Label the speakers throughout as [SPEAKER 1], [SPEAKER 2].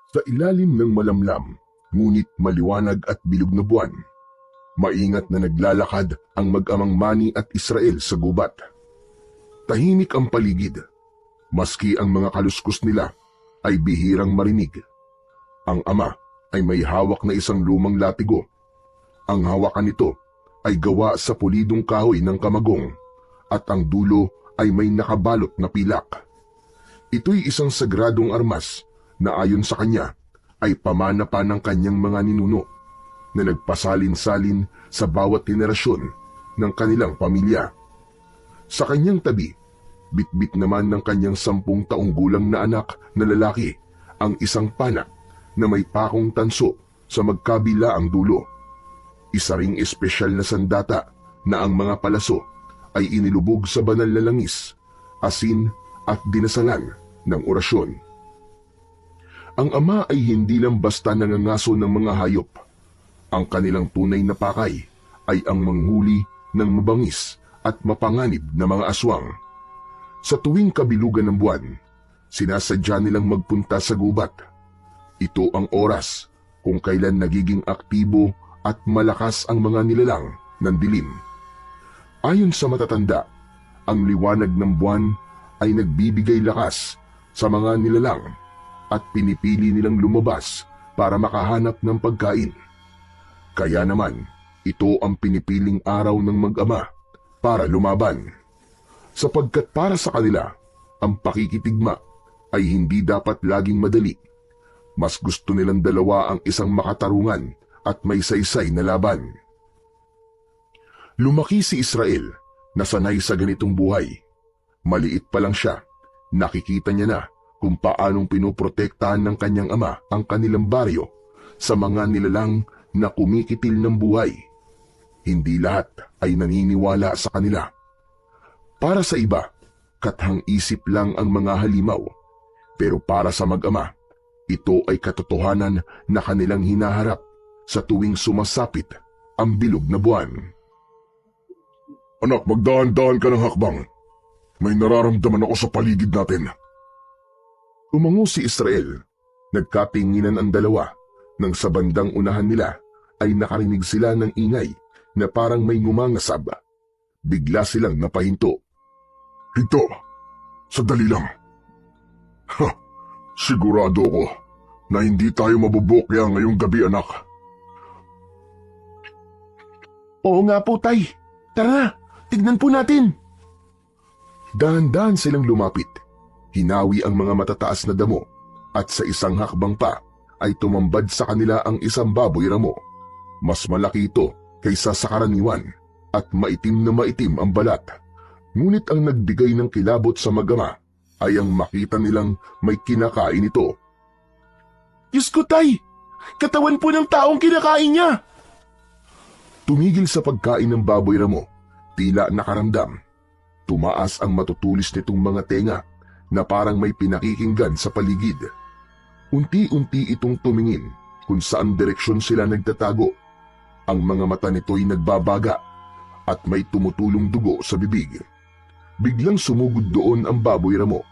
[SPEAKER 1] Sa ilalim ng malamlam, ngunit maliwanag at bilog na buwan, maingat na naglalakad ang mag-amang Manny at Israel sa gubat. Tahimik ang paligid, maski ang mga kaluskos nila ay bihirang marinig. Ang ama ay may hawak na isang lumang latigo. Ang hawakan nito ay gawa sa pulidong kahoy ng kamagong at ang dulo ay may nakabalot na pilak. Ito'y isang sagradong armas na ayon sa kanya ay pamana pa ng kanyang mga ninuno na nagpasalin-salin sa bawat henerasyon ng kanilang pamilya. Sa kanyang tabi, bitbit naman ng kanyang 10 taong gulang na anak na lalaki ang isang panak na may pakong tanso sa magkabila ang dulo. Isa ring espesyal na sandata na ang mga palaso ay inilubog sa banal na langis, asin at dinasalan ng orasyon. Ang ama ay hindi lang basta nangangaso ng mga hayop. Ang kanilang tunay na pakay ay ang manghuli ng mabangis at mapanganib na mga aswang. Sa tuwing kabilugan ng buwan, sinasadya nilang magpunta sa gubat. Ito ang oras kung kailan nagiging aktibo at malakas ang mga nilalang ng dilim. Ayon sa matatanda, ang liwanag ng buwan ay nagbibigay lakas sa mga nilalang at pinipili nilang lumabas para makahanap ng pagkain. Kaya naman, ito ang pinipiling araw ng mag-ama para lumaban. Sapagkat para sa kanila, ang pakikitigma ay hindi dapat laging madali. Mas gusto nilang dalawa ang isang makatarungan at may saysay na laban. Lumaki si Israel na sanay sa ganitong buhay. Maliit pa lang siya, nakikita niya na kung paanong pinoprotektahan ng kanyang ama ang kanilang baryo sa mga nilalang na kumikitil ng buhay. Hindi lahat ay naniniwala sa kanila. Para sa iba, kathang isip lang ang mga halimaw. Pero para sa mag-ama, ito ay katotohanan na kanilang hinaharap sa tuwing sumasapit ang bilog na buwan. Anak, magdahan-dahan ka ng hakbang. May nararamdaman ako sa paligid natin. Tumango si Israel. Nagkatinginan ang dalawa nang sa bandang unahan nila ay nakarinig sila ng ingay na parang may ngumangasab. Bigla silang napahinto. Hinto! Sandali lang. Sigurado ko na hindi tayo mabubukya ngayong gabi, anak. Oo nga po, tay. Tara na, tignan po natin. Dahan-dahan silang lumapit. Hinawi ang mga matataas na damo at sa isang hakbang pa ay tumambad sa kanila ang isang baboy ramo. Mas malaki ito kaysa sa karaniwan at maitim na maitim ang balat. Ngunit ang nagbigay ng kilabot sa mag-ama ay ang makita nilang may kinakain ito. Diyos ko, tay! Katawan po ng taong kinakain niya! Tumigil sa pagkain ng baboy ramo, tila nakaramdam. Tumaas ang matutulis nitong mga tenga na parang may pinakikinggan sa paligid. Unti-unti itong tumingin kung saan direksyon sila nagtatago. Ang mga mata nito'y nagbabaga at may tumutulong dugo sa bibig. Biglang sumugod doon ang baboy ramo.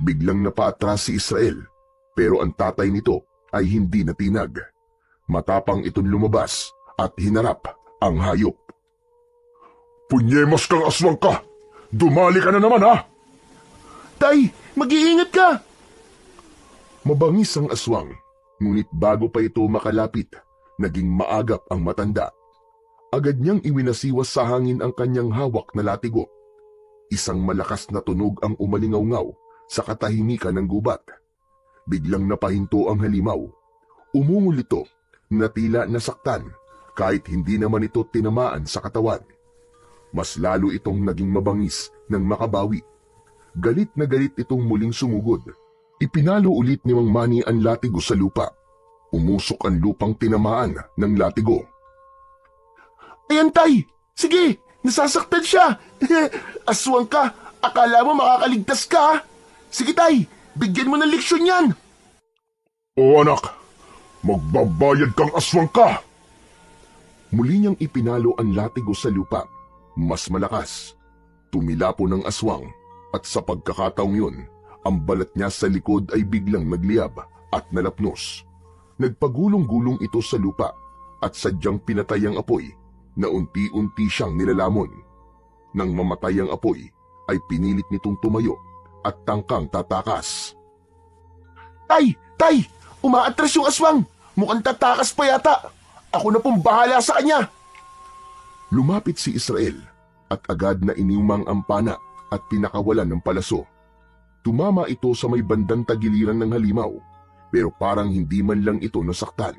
[SPEAKER 1] Biglang napaatras si Israel, pero ang tatay nito ay hindi natinag. Matapang itong lumabas at hinarap ang hayop. Punyemas kang aswang ka! Dumali ka na naman, ha? Tay, mag-iingat ka! Mabangis ang aswang, ngunit bago pa ito makalapit, naging maagap ang matanda. Agad niyang iwinasiwas sa hangin ang kanyang hawak na latigo. Isang malakas na tunog ang umalingaw-ngaw sa katahimikan ng gubat. Biglang napahinto ang halimaw. Umungol ito na tila nasaktan kahit hindi naman ito tinamaan sa katawan. Mas lalo itong naging mabangis nang makabawi. Galit na galit itong muling sumugod. Ipinalo ulit ni Mang Manny ang latigo sa lupa. Umusok ang lupang tinamaan ng latigo. Ayan, tay! Sige! Nasasaktan siya! Aswang ka! Akala mo makakaligtas ka! Sige, tay! Bigyan mo ng leksyon yan! O anak! Magbabayad kang aswang ka! Muli niyang ipinalo ang latigo sa lupa. Mas malakas. Tumilapo ng aswang at sa pagkakataong yun, ang balat niya sa likod ay biglang nagliyab at nalapnos. Nagpagulong-gulong ito sa lupa at sadyang pinatay ang apoy na unti-unti siyang nilalamon. Nang mamatay ang apoy, ay pinilit nitong tumayo at tangkang tatakas. Tay! Tay! Umaatras yung aswang! Mukhang tatakas pa yata! Ako na pong bahala sa kanya! Lumapit si Israel at agad na iniumang ang pana at pinakawalan ng palaso. Tumama ito sa may bandang tagiliran ng halimaw, pero parang hindi man lang ito nasaktan.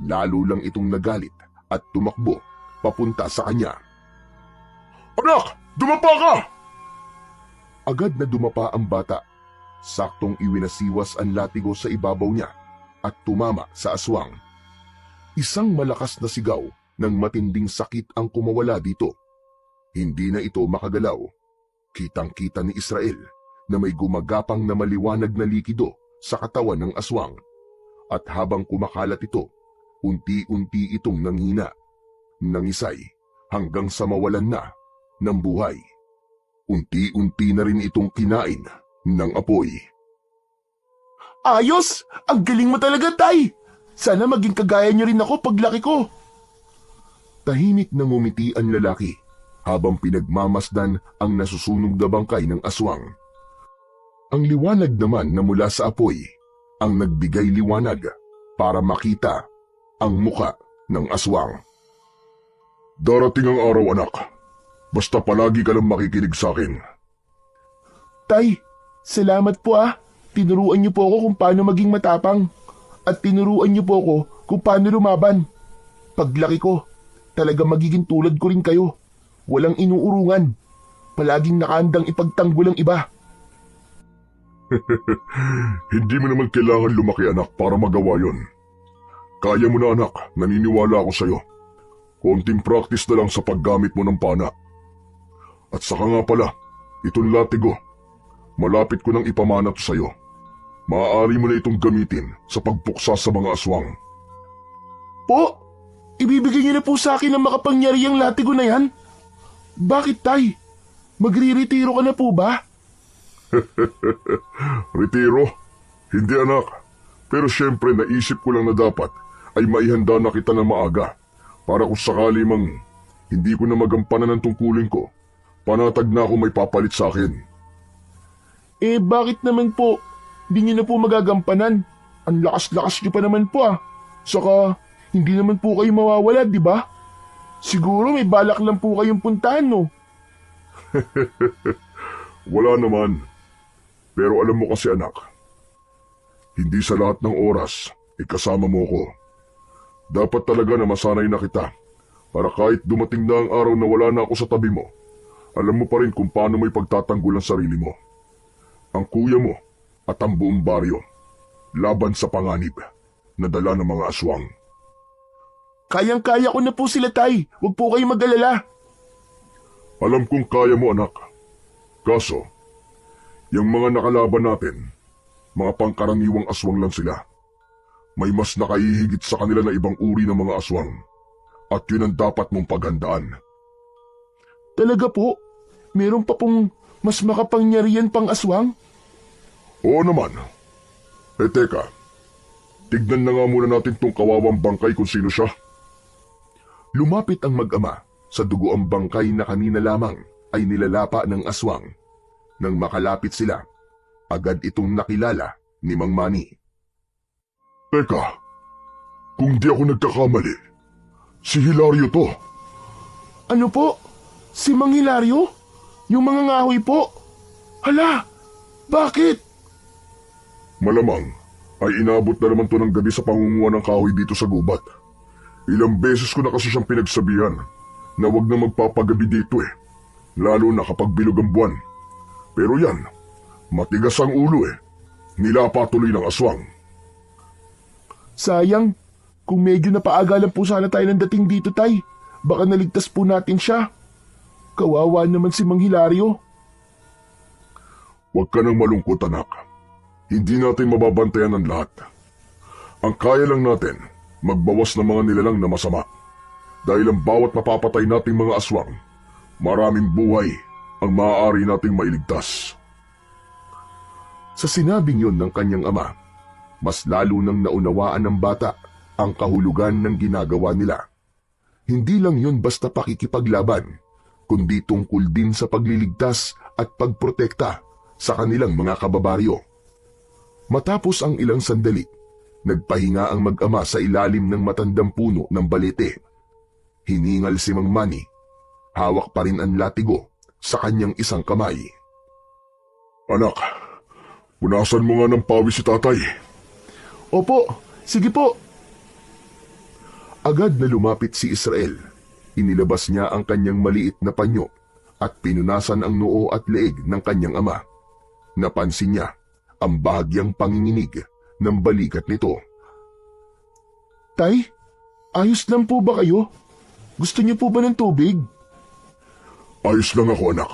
[SPEAKER 1] Lalo lang itong nagalit at tumakbo papunta sa kanya. Anak! Dumapa ka! Agad na dumapa ang bata. Saktong iwinasiwas ang latigo sa ibabaw niya at tumama sa aswang. Isang malakas na sigaw ng matinding sakit ang kumawala dito. Hindi na ito makagalaw. Kitang-kita ni Israel na may gumagapang na maliwanag na likido sa katawan ng aswang. At habang kumakalat ito, unti-unti itong nanghina, nangisay hanggang sa mawalan na ng buhay. Unti-unti na rin itong kinain ng apoy. Ayos! Ang galing mo talaga, Tay! Sana maging kagaya niyo rin ako paglaki ko. Tahimik na ngumiti ang lalaki habang pinagmamasdan ang nasusunog na bangkay ng aswang. Ang liwanag naman na mula sa apoy ang nagbigay liwanag para makita ang muka ng aswang. Darating ang araw, anak. Basta palagi ka lang makikinig sa akin. Tay, salamat po ah. Tinuruan niyo po ako kung paano maging matapang. At tinuruan niyo po ako kung paano lumaban. Paglaki ko, talaga magiging tulad ko rin kayo. Walang inuurungan. Palaging nakaandang ipagtanggol ang iba. Hindi mo naman kailangan lumaki, anak, para magawa yon. Kaya mo na, anak. Naniniwala ako sa'yo. Konting practice na lang sa paggamit mo ng pana. At saka nga pala, itong latigo. Malapit ko nang ipamana to sa'yo. Maaari mo na itong gamitin sa pagpuksa sa mga aswang. Po? Ibibigay niyo na po sa akin ang makapangyarihang latigo na yan? Bakit, Tay? Magre-retiro ka na po ba? Retiro? Hindi, anak. Pero syempre naisip ko lang na dapat ay maihanda na kita na maaga para kung sakali mang hindi ko na magampanan ng tungkulin ko, panatag na ako may papalit sa akin. Eh bakit naman po? Hindi niyo na po magagampanan. Ang lakas-lakas niyo pa naman po ah. Saka hindi naman po kayo mawawala, di ba? Siguro may balak lang po kayong puntahan, no? Wala naman. Pero alam mo kasi, anak, hindi sa lahat ng oras kasama mo ko. Dapat talaga na masanay na kita para kahit dumating na ang araw na wala na ako sa tabi mo, alam mo pa rin kung paano mo ipagtatanggol ang sarili mo. Ang kuya mo at ang buong baryo, laban sa panganib na dala ng mga aswang. Kayang-kaya ko na po sila, Tay. Huwag po kayong mag-alala. Alam kong kaya mo, anak. Kaso, yung mga nakalaban natin, mga pangkaraniwang aswang lang sila. May mas nakahihigit sa kanila na ibang uri ng mga aswang. At yun ang dapat mong paghandaan. Talaga po? Meron pa pong mas makapangyarihan pang aswang? Oo naman. Teka. Tignan na nga muna natin tong kawawang bangkay kung sino siya. Lumapit ang mag-ama sa dugo ang bangkay na kanina lamang ay nilalapa ng aswang. Nang makalapit sila, agad itong nakilala ni Mang Manny. Teka, kung di ako nagkakamali, si Hilario to. Ano po? Si Mang Hilario? Yung mga ngahoy po? Hala, bakit? Malamang ay inabot na naman to ng gabi sa pangunguha ng kahoy dito sa gubat. Ilang beses ko na kasi siyang pinagsabihan na wag na magpapagabi dito lalo na kapag bilog ang buwan. Pero yan, matigas ang ulo nilapa tuloy ng aswang. Sayang, kung medyo napaagalan po sana tayo ng dating dito, Tay, baka naligtas po natin siya. Kawawa naman si Mang Hilario. Huwag ka nang malungkot, anak. Hindi natin mababantayan ang lahat. Ang kaya lang natin, magbawas ng mga nilalang na masama. Dahil ang bawat mapapatay nating mga aswang, maraming buhay ang maaari nating mailigtas. Sa sinabing yon ng kanyang ama, mas lalo nang naunawaan ng bata ang kahulugan ng ginagawa nila. Hindi lang yun basta pakikipaglaban, kundi tungkol din sa pagliligtas at pagprotekta sa kanilang mga kababaryo. Matapos ang ilang sandali, nagpahinga ang mag-ama sa ilalim ng matandang puno ng balete. Hiningal si Mang Manny. Hawak pa rin ang latigo sa kanyang isang kamay. Anak, punasan mo nga ng pawis si tatay. Opo, sige po. Agad na lumapit si Israel. Inilabas niya ang kanyang maliit na panyo at pinunasan ang noo at leeg ng kanyang ama. Napansin niya ang bahagyang panginginig ng balikat nito. Tay, ayos lang po ba kayo? Gusto niyo po ba ng tubig? Ayos lang ako, anak.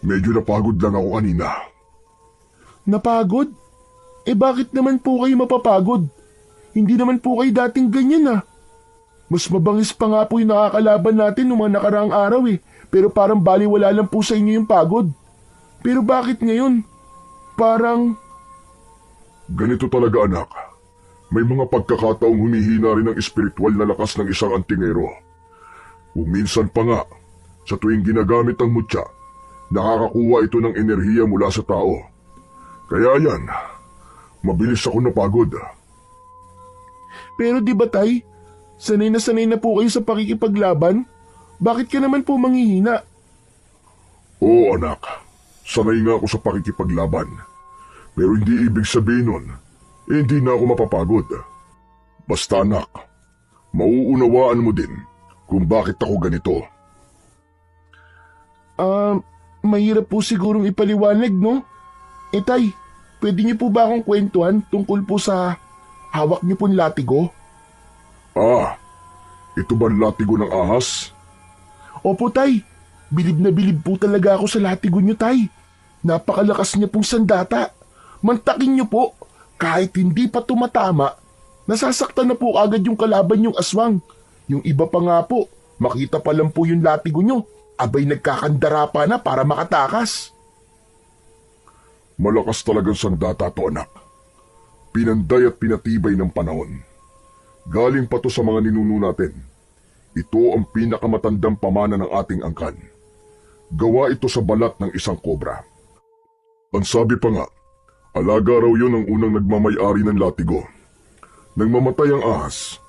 [SPEAKER 1] Medyo napagod lang ako kanina. Napagod? Bakit naman po kayo mapapagod? Hindi naman po kayo dating ganyan Mas mabangis pa nga po yung nakakalaban natin noong mga nakaraang araw pero parang baliwala lang po sa inyo yung pagod. Pero bakit ngayon? Parang... Ganito talaga, anak. May mga pagkakataong humihina rin ang espiritual na lakas ng isang antingero. Kung minsan pa nga, sa tuwing ginagamit ang mutya, nakakakuha ito ng enerhiya mula sa tao. Kaya yan, mabilis ako napagod. Pero di ba tay, sanay na po kayo sa pakikipaglaban? Bakit ka naman po manghihina? Oo anak, sanay nga ako sa pakikipaglaban. Pero hindi ibig sabihin nun, hindi na ako mapapagod. Basta anak, mauunawaan mo din kung bakit ako ganito. Mahirap po sigurong ipaliwanag, no? Tay, pwede niyo po ba akong kwentuhan tungkol po sa hawak niyo pong latigo? Ito ba latigo ng ahas? Opo, tay. Bilib na bilib po talaga ako sa latigo niyo, tay. Napakalakas niya pong sandata. Mantakin niyo po, kahit hindi pa tumatama, nasasaktan na po agad yung kalaban yung aswang. Yung iba pa nga po, makita pa lang po yung latigo niyo, abay nagkakandara pa na para makatakas. Malakas talagang sandata to, anak. Pinanday at pinatibay ng panahon. Galing pa to sa mga ninuno natin. Ito ang pinakamatandang pamana ng ating angkan. Gawa ito sa balat ng isang kobra. Ang sabi pa nga, alaga raw yun ang unang nagmamay-ari ng latigo. Nang mamatay ang ahas,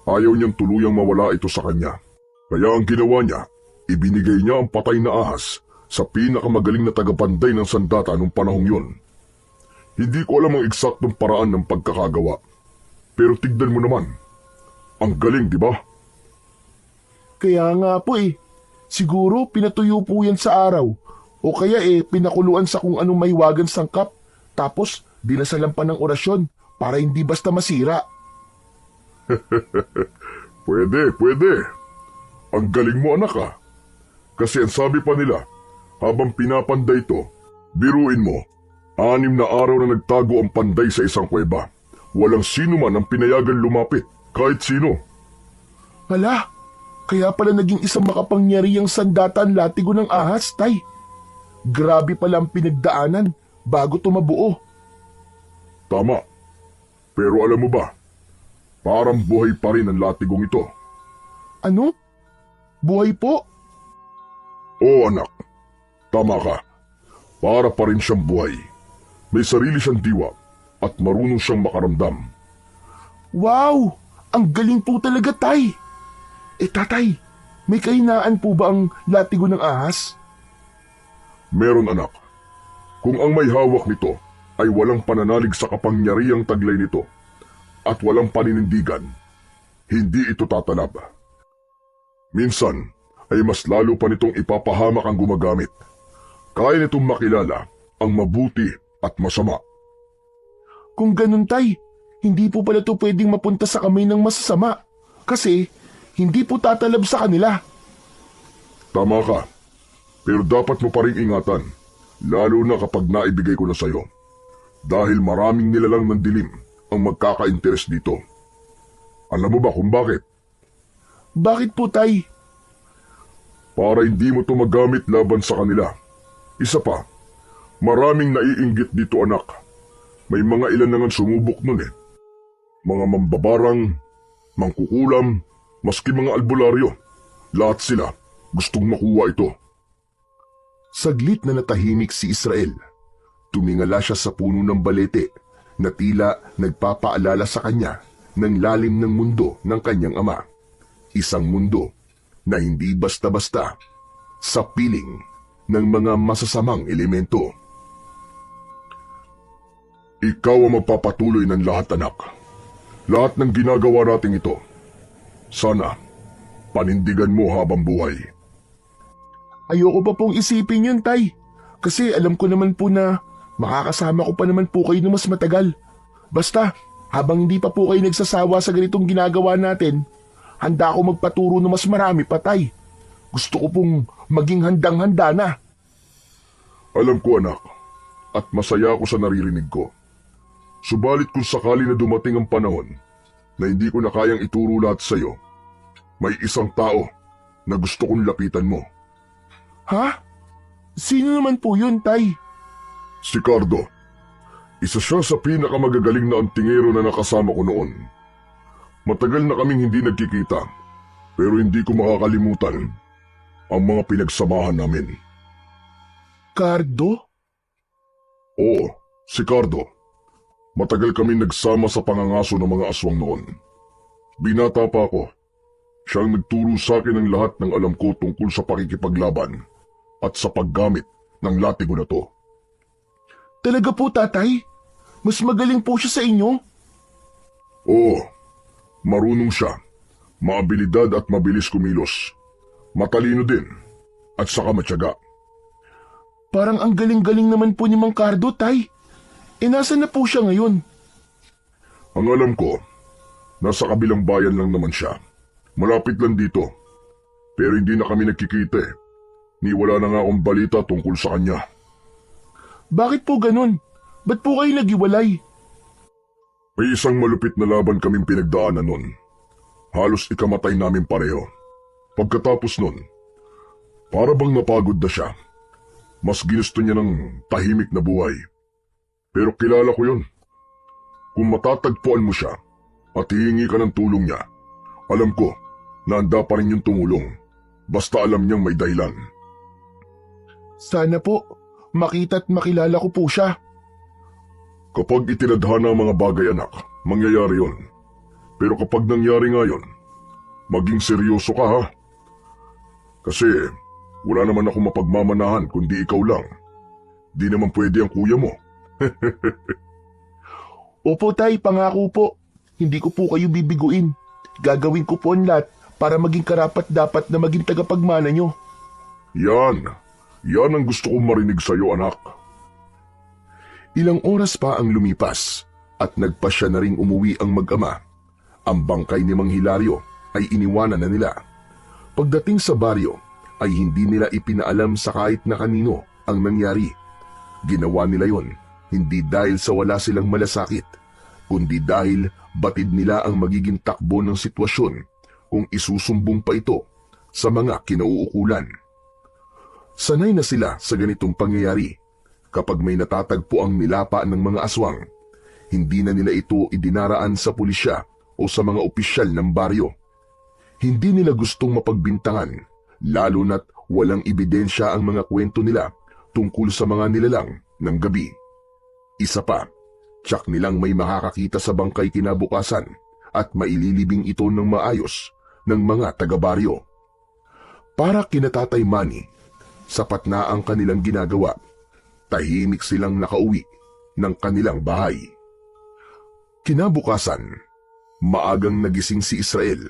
[SPEAKER 1] ayaw niyang tuluyang mawala ito sa kanya. Kaya ang ginawa niya, ibinigay niya ang patay na ahas sa pinakamagaling na tagapanday ng sandata nung panahong yun. Hindi ko alam ang eksaktong paraan ng pagkakagawa. Pero tignan mo naman, ang galing, di ba? Kaya nga po siguro pinatuyo po yan sa araw. O kaya pinakuluan sa kung anong maiwagang sangkap. Tapos dinasalan pa ng orasyon para hindi basta masira. Pwede. Ang galing mo, anak Kasi ang sabi pa nila, habang pinapanday ito, biruin mo, 6 na araw na nagtago ang panday sa isang kuweba. Walang sino man ang pinayagan lumapit, kahit sino. Hala, kaya pala naging isang makapangyarihang sandata ang latigo ng ahas, tay. Grabe pala ang pinagdaanan bago tumabuo. Tama. Pero alam mo ba, parang buhay pa rin ang latigong ito. Ano? Buhay po? Oo, anak. Tama ka. Para pa rin siyang buhay. May sarili siyang diwa at marunong siyang makaramdam. Wow! Ang galing po talaga, tay. Tatay, may kahinaan po ba ang latigo ng ahas? Meron, anak. Kung ang may hawak nito ay walang pananalig sa kapangyarihang taglay nito at walang paninindigan, hindi ito tatalab. Minsan ay mas lalo pa nitong ipapahamak ang gumagamit. Kaya nitong makilala ang mabuti at masama. Kung ganun, tay, hindi po pala ito pwedeng mapunta sa kamay ng masasama kasi hindi po tatalab sa kanila. Tama ka, pero dapat mo pa rin ingatan, lalo na kapag naibigay ko na sa'yo. Dahil maraming nilalang ng dilim ang magkaka-interes dito. Alam mo ba kung bakit? Bakit po, tay? Para hindi mo ito magamit laban sa kanila. Isa pa, maraming naiinggit dito, anak. May mga ilan na nga sumubok nun eh. Mga mambabarang, mangkukulam, maski mga albularyo. Lahat sila gustong makuha ito. Saglit na natahimik si Israel. Tumingala siya sa puno ng balete na tila nagpapaalala sa kanya ng lalim ng mundo ng kanyang ama. Isang mundo na hindi basta-basta sa piling ng mga masasamang elemento. Ikaw ang magpapatuloy ng lahat, anak. Lahat ng ginagawa natin ito. Sana, panindigan mo habang buhay. Ayoko pa pong isipin yun, Tay. Kasi alam ko naman po na makakasama ko pa naman po kayo na mas matagal. Basta, habang hindi pa po kayo nagsasawa sa ganitong ginagawa natin, handa ako magpaturo na mas marami pa, Tay. Gusto ko pong maging handang-handa na. Alam ko, anak, at masaya ako sa naririnig ko. Subalit kung sakali na dumating ang panahon na hindi ko na kayang ituro lahat sa iyo, may isang tao na gusto kong lapitan mo. Ha? Sino naman po yun, Tay? Si Cardo. Isa siya sa pinakamagagaling na antingero na nakasama ko noon. Matagal na kaming hindi nagkikita, pero hindi ko makakalimutan ang mga pinagsamahan namin. Cardo? Oo, si Cardo. Matagal kami nagsama sa pangangaso ng mga aswang noon. Binata pa ako. Siyang nagturo sa akin ng lahat ng alam ko tungkol sa pakikipaglaban at sa paggamit ng latigo na to. Talaga po, Tatay? Mas magaling po siya sa inyo? Oo, marunong siya. Maabilidad at mabilis kumilos. Matalino din at saka matyaga. Parang ang galing-galing naman po ni Mang Cardo, Tay. Nasaan na po siya ngayon? Ang alam ko, nasa kabilang bayan lang naman siya. Malapit lang dito. Pero hindi na kami nagkikita eh. Ni wala na nga akong balita tungkol sa kanya. Bakit po ganun? Ba't po kayo naghiwalay? May isang malupit na laban kaming pinagdaanan nun. Halos ikamatay namin pareho. Pagkatapos nun, para bang napagod na siya. Mas ginusto niya ng tahimik na buhay. Pero kilala ko yun. Kung matatagpuan mo siya at hihingi ka ng tulong niya, alam ko na handa pa rin yung tumulong. Basta alam niyang may dahilan. Sana po, makita't makilala ko po siya. Kapag itinadhana ang mga bagay, anak, mangyayari yon. Pero kapag nangyari nga yon, maging seryoso ka, ha? Kasi wala naman ako mapagmamanahan kundi ikaw lang. Di naman pwede ang kuya mo. Opo, Tay, pangako po. Hindi ko po kayo bibiguin. Gagawin ko po ang lahat para maging karapat-dapat na maging tagapagmana nyo. Yan ang gusto kong marinig sa iyo, anak. Ilang oras pa ang lumipas at nagpasya na ring umuwi ang mag-ama. Ang bangkay ni Mang Hilario ay iniwanan na nila. Pagdating sa baryo ay hindi nila ipinaalam sa kahit na kanino ang nangyari. Ginawa nila yon hindi dahil sa wala silang malasakit, kundi dahil batid nila ang magiging takbo ng sitwasyon kung isusumbong pa ito sa mga kinauukulan. Sanay na sila sa ganitong pangyayari. Kapag may natatagpo ang nilapa ng mga aswang, hindi na nila ito idinaraan sa pulisya o sa mga opisyal ng baryo. Hindi nila gustong mapagbintangan, lalo na't walang ebidensya ang mga kwento nila tungkol sa mga nilalang ng gabi. Isa pa, tiyak nilang may makakakita sa bangkay kinabukasan at maililibing ito ng maayos ng mga taga-baryo. Para kina Tatay Manny, sapat na ang kanilang ginagawa. Tahimik silang nakauwi ng kanilang bahay. Kinabukasan, maagang nagising si Israel.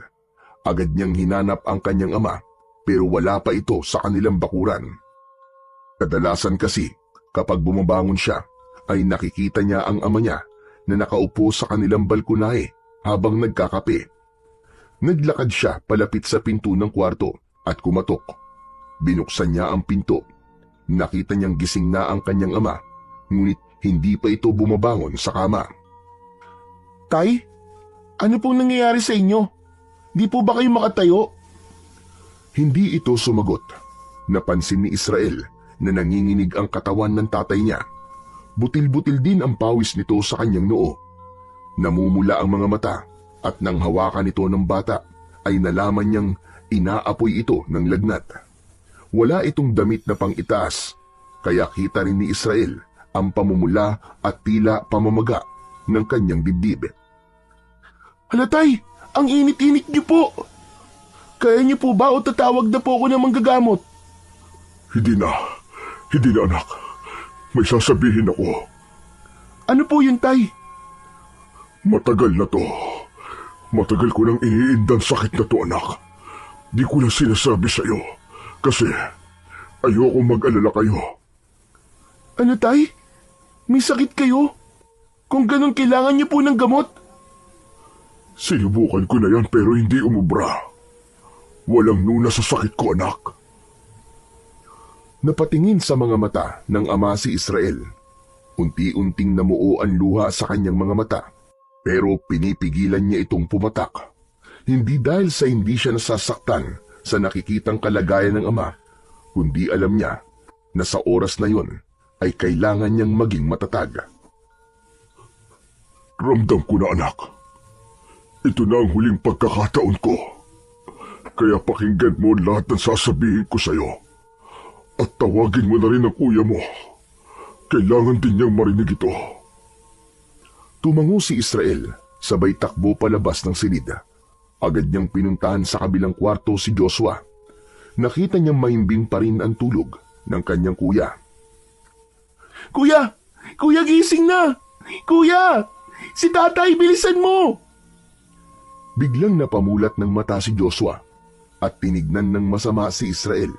[SPEAKER 1] Agad niyang hinanap ang kanyang ama pero wala pa ito sa kanilang bakuran. Kadalasan kasi kapag bumabangon siya ay nakikita niya ang ama niya na nakaupo sa kanilang balkonahe habang nagkakape. Naglakad siya palapit sa pinto ng kwarto at kumatok. Binuksan niya ang pinto. Nakita niyang gising na ang kanyang ama, ngunit hindi pa ito bumabangon sa kama. Tay, ano pong nangyayari sa inyo? Di po ba kayo makatayo? Hindi ito sumagot. Napansin ni Israel na nanginginig ang katawan ng tatay niya. Butil-butil din ang pawis nito sa kanyang noo. Namumula ang mga mata at nang hawakan ito ng bata ay nalaman niyang inaapoy ito ng lagnat. Wala itong damit na pang-itaas, kaya kita rin ni Israel ang pamumula at tila pamamaga ng kanyang dibdib. Halatay, ang init-init niyo po. Kaya niyo po ba o tatawag na po ako ng manggagamot? Hindi na anak. May sasabihin ako. Ano po yun, Tay? Matagal na to. Matagal ko nang iniindang sakit na to, anak. Di ko lang sinasabi sa'yo kasi ayoko mag-alala kayo. Ano, Tay? May sakit kayo? Kung ganun, kailangan niyo po ng gamot? Sinubukan ko na yan pero hindi umubra. Walang nuna sa sakit ko, anak. Napatingin sa mga mata ng ama si Israel. Unti-unting namuo ang luha sa kanyang mga mata, pero pinipigilan niya itong pumatak. Hindi dahil sa hindi siya nasasaktan sa nakikitang kalagayan ng ama, kundi alam niya na sa oras na yon ay kailangan niyang maging matatag. Ramdam ko na, anak. Ito na ang huling pagkakataon ko. Kaya pakinggan mo lahat ng sasabihin ko sa'yo. At tawagin mo na rin ang kuya mo. Kailangan din niyang marinig ito. Tumango si Israel, sabay takbo palabas ng silid. Agad niyang pinuntahan sa kabilang kwarto si Joshua. Nakita niyang mahimbing pa rin ang tulog ng kanyang kuya. Kuya! Kuya, gising na! Kuya! Si tatay, bilisan mo! Biglang napamulat ng mata si Joshua at tinignan ng masama si Israel.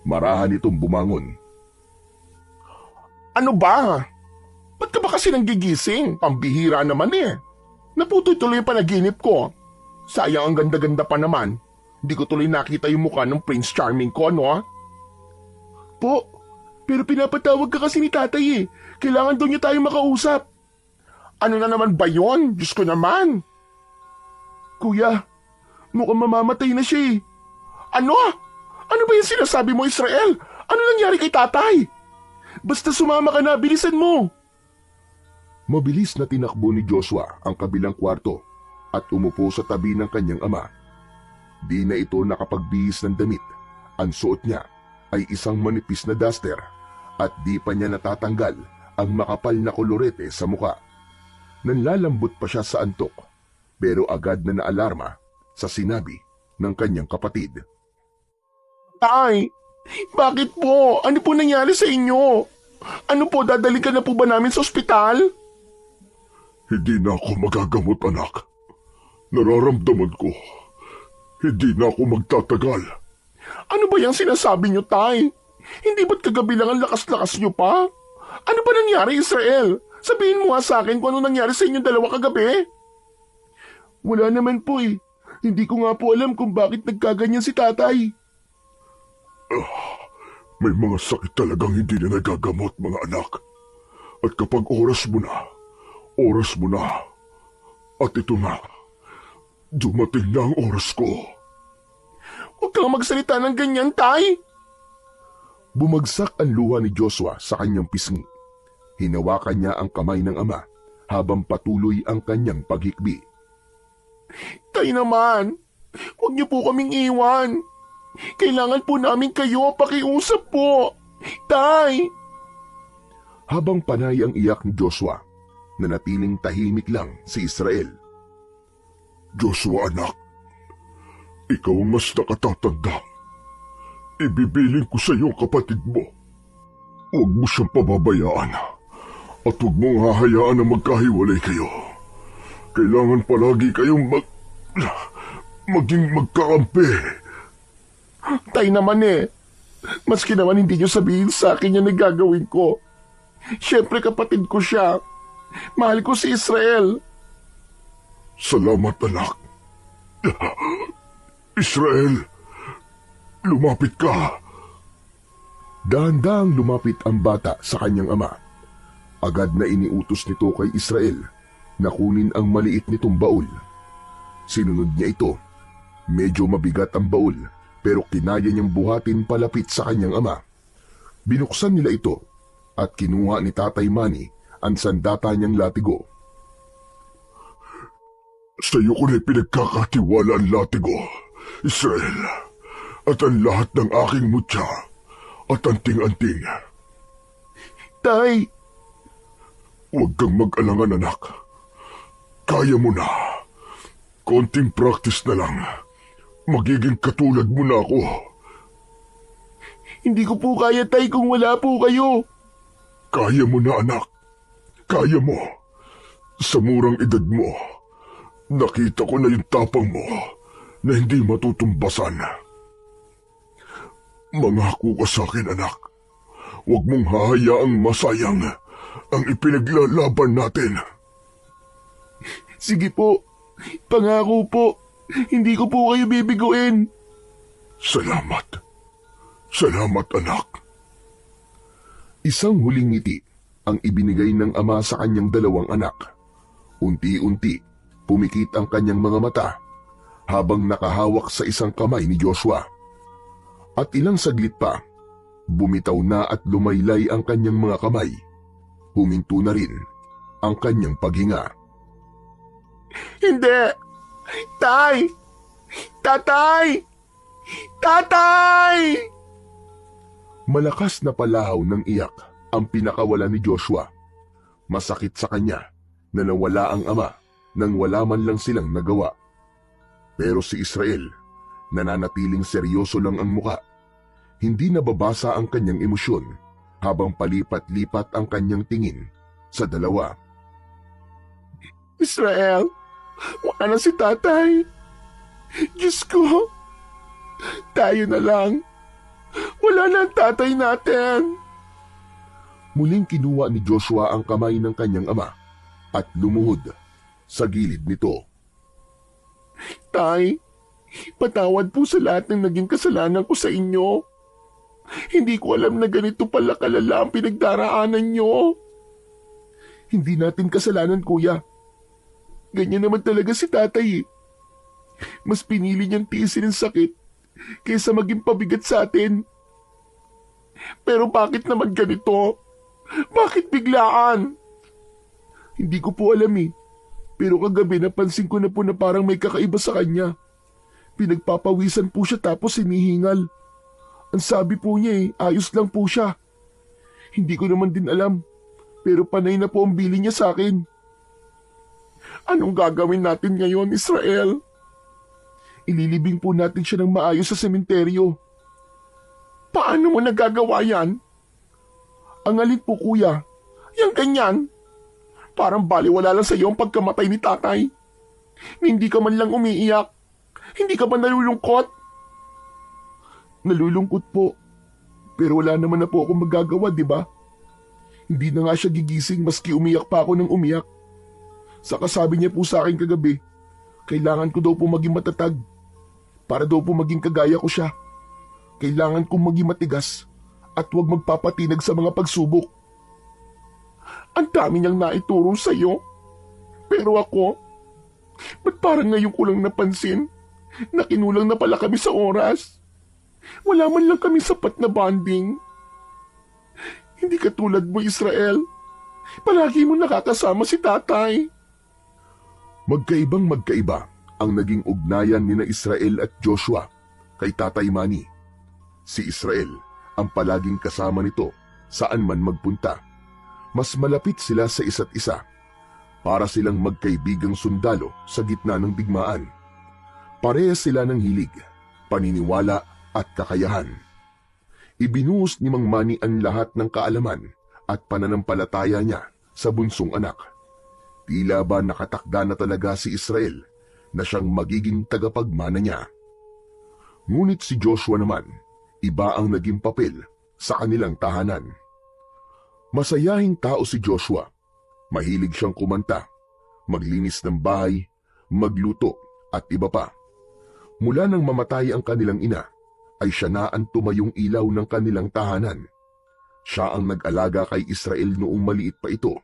[SPEAKER 1] Marahan itong bumangon. Ano ba? Ba't ka ba kasi nanggigising? Pambihira naman eh. Naputoy-tuloy yung panaginip ko. Sayang ang ganda-ganda pa naman. Hindi ko tuloy nakita yung mukha ng Prince Charming ko, no? Po, pero pinapatawag ka kasi ni tatay eh. Kailangan doon niya tayo makausap. Ano na naman ba yun? Diyos ko naman. Kuya, mukhang mamamatay na siya eh. Ano? Ano ba yung sinasabi mo, Israel? Ano nangyari kay tatay? Basta sumama ka na, bilisan mo. Mabilis na tinakbo ni Joshua ang kabilang kwarto at umupo sa tabi ng kanyang ama. Di na ito nakapagbihis ng damit. Ang suot niya ay isang manipis na duster at di pa niya natatanggal ang makapal na kolorete sa muka. Nanlalambot pa siya sa antok, pero agad na naalarma sa sinabi ng kanyang kapatid. Tay, bakit po? Ano po nangyari sa inyo? Ano po, dadalikan na po ba namin sa ospital? Hindi na ako magagamot, anak. Nararamdaman ko. Hindi na ako magtatagal. Ano ba yung sinasabi niyo, Tay? Hindi ba't kagabi lang ang lakas-lakas niyo pa? Ano ba nangyari, Israel? Sabihin mo nga sa akin kung ano nangyari sa inyong dalawa kagabi. Wala naman po eh. Hindi ko nga po alam kung bakit nagkaganyan si tatay. May mga sakit talagang hindi na nagagamot, mga anak. At kapag oras mo na. At ito na, dumating na ang oras ko. Huwag kang magsalita ng ganyan, Tay. Bumagsak ang luha ni Joshua sa kanyang pisngi. Hinawakan niya ang kamay ng ama habang patuloy ang kanyang paghikbi. Tay naman, huwag niyo po kaming iwan. Kailangan po namin kayo, pakiusap po. Tay! Habang panay ang iyak ni Joshua, nanatiling tahimik lang si Israel. Joshua, anak, ikaw ang mas nakatatanda. Ibibiling ko sa iyo kapatid mo. Huwag mo siyang pababayaan at huwag mong hahayaan na magkahiwalay kayo. Kailangan palagi kayong maging magkakampi. Tay naman eh. Maski naman hindi niyo sabihin sa akin yung nagagawin ko. Siyempre kapatid ko siya. Mahal ko si Israel. Salamat, anak. Israel, lumapit ka. Dahan-dahang lumapit ang bata sa kanyang ama. Agad na iniutos nito kay Israel na kunin ang maliit nitong baul. Sinunod niya ito. Medyo mabigat ang baul, pero kinaya niyang buhatin palapit sa kanyang ama. Binuksan nila ito at kinuha ni Tatay Manny ang sandata niyang latigo. Sa iyo ko na pinagkakatiwala ang latigo, Israel, at ang lahat ng aking mutya at anting-anting.
[SPEAKER 2] Tay!
[SPEAKER 1] Huwag kang mag-alangan, anak. Kaya mo na. Konting practice na lang. Magiging katulad mo na ako.
[SPEAKER 2] Hindi ko po kaya, Tay, kung wala po kayo.
[SPEAKER 1] Kaya mo na, anak. Kaya mo. Sa murang edad mo, nakita ko na yung tapang mo na hindi matutumbasan. Mangako ka sa akin, anak. Huwag mong hahayaang masayang ang ipinaglalaban natin.
[SPEAKER 2] Sige po. Pangako po. Hindi ko po kayo bibiguin.
[SPEAKER 1] Salamat. Salamat, anak. Isang huling ngiti ang ibinigay ng ama sa kanyang dalawang anak. Unti-unti, pumikit ang kanyang mga mata habang nakahawak sa isang kamay ni Joshua. At ilang saglit pa, bumitaw na at lumaylay ang kanyang mga kamay. Huminto na rin ang kanyang paghinga.
[SPEAKER 2] Hindi! Tay! Tatay! Tatay!
[SPEAKER 1] Malakas na palahaw ng iyak ang pinakawala ni Joshua. Masakit sa kanya na nawala ang ama nang wala man lang silang nagawa. Pero si Israel, nananatiling seryoso lang ang muka. Hindi nababasa ang kanyang emosyon habang palipat-lipat ang kanyang tingin sa dalawa.
[SPEAKER 2] Israel, wala na si tatay. Diyos ko, tayo na lang. Wala na ang tatay natin.
[SPEAKER 1] Muling kinuha ni Joshua ang kamay ng kanyang ama at lumuhod sa gilid nito.
[SPEAKER 2] Tay, patawad po sa lahat ng naging kasalanan ko sa inyo. Hindi ko alam na ganito pala kalala ang pinagdaraanan nyo.
[SPEAKER 1] Hindi natin kasalanan, kuya.
[SPEAKER 2] Ganyan naman talaga si tatay. Mas pinili niyang tiisin ang sakit kaysa maging pabigat sa atin. Pero bakit naman ganito? Bakit biglaan? Hindi ko po alam eh. Pero kagabi napansin ko na po na parang may kakaiba sa kanya. Pinagpapawisan po siya tapos hinihingal. Ang sabi po niya ayos lang po siya. Hindi ko naman din alam. Pero panay na po ang bili niya sa akin. Anong gagawin natin ngayon, Israel? Ililibing po natin siya ng maayos sa sementeryo. Paano mo nagagawa yan? Ang alin po, kuya? Yang ganyan? Parang baliwala lang sa iyo ang pagkamatay ni tatay. Hindi ka man lang umiiyak. Hindi ka ba nalulungkot? Nalulungkot po. Pero wala naman na po akong magagawa, di ba? Hindi na nga siya gigising maski umiyak pa ako ng umiyak. Saka sabi niya po sa akin kagabi, kailangan ko daw po maging matatag. Para daw po maging kagaya ko siya. Kailangan kong maging matigas at huwag magpapatinag sa mga pagsubok. Ang dami niyang naituro sa iyo. Pero ako, ba't parang ngayon ko lang napansin na kinulang na pala kami sa oras? Wala man lang kami sapat na bonding. Hindi katulad mo, Israel. Palagi mo nakakasama si tatay.
[SPEAKER 1] Magkaibang magkaiba ang naging ugnayan ni na Israel at Joshua kay Tatay Manny. Si Israel ang palaging kasama nito saan man magpunta. Mas malapit sila sa isa't isa. Para silang magkaibigang sundalo sa gitna ng digmaan. Parehas sila ng hilig, paniniwala at kakayahan. Ibinuhos ni Mang Manny ang lahat ng kaalaman at pananampalataya niya sa bunsong anak. Tila ba nakatakda na talaga si Israel na siyang magiging tagapagmana niya. Ngunit si Joshua naman, iba ang naging papel sa kanilang tahanan. Masayahing tao si Joshua. Mahilig siyang kumanta, maglinis ng bahay, magluto at iba pa. Mula nang mamatay ang kanilang ina, ay siya na ang tumayong ilaw ng kanilang tahanan. Siya ang nag-alaga kay Israel noong maliit pa ito.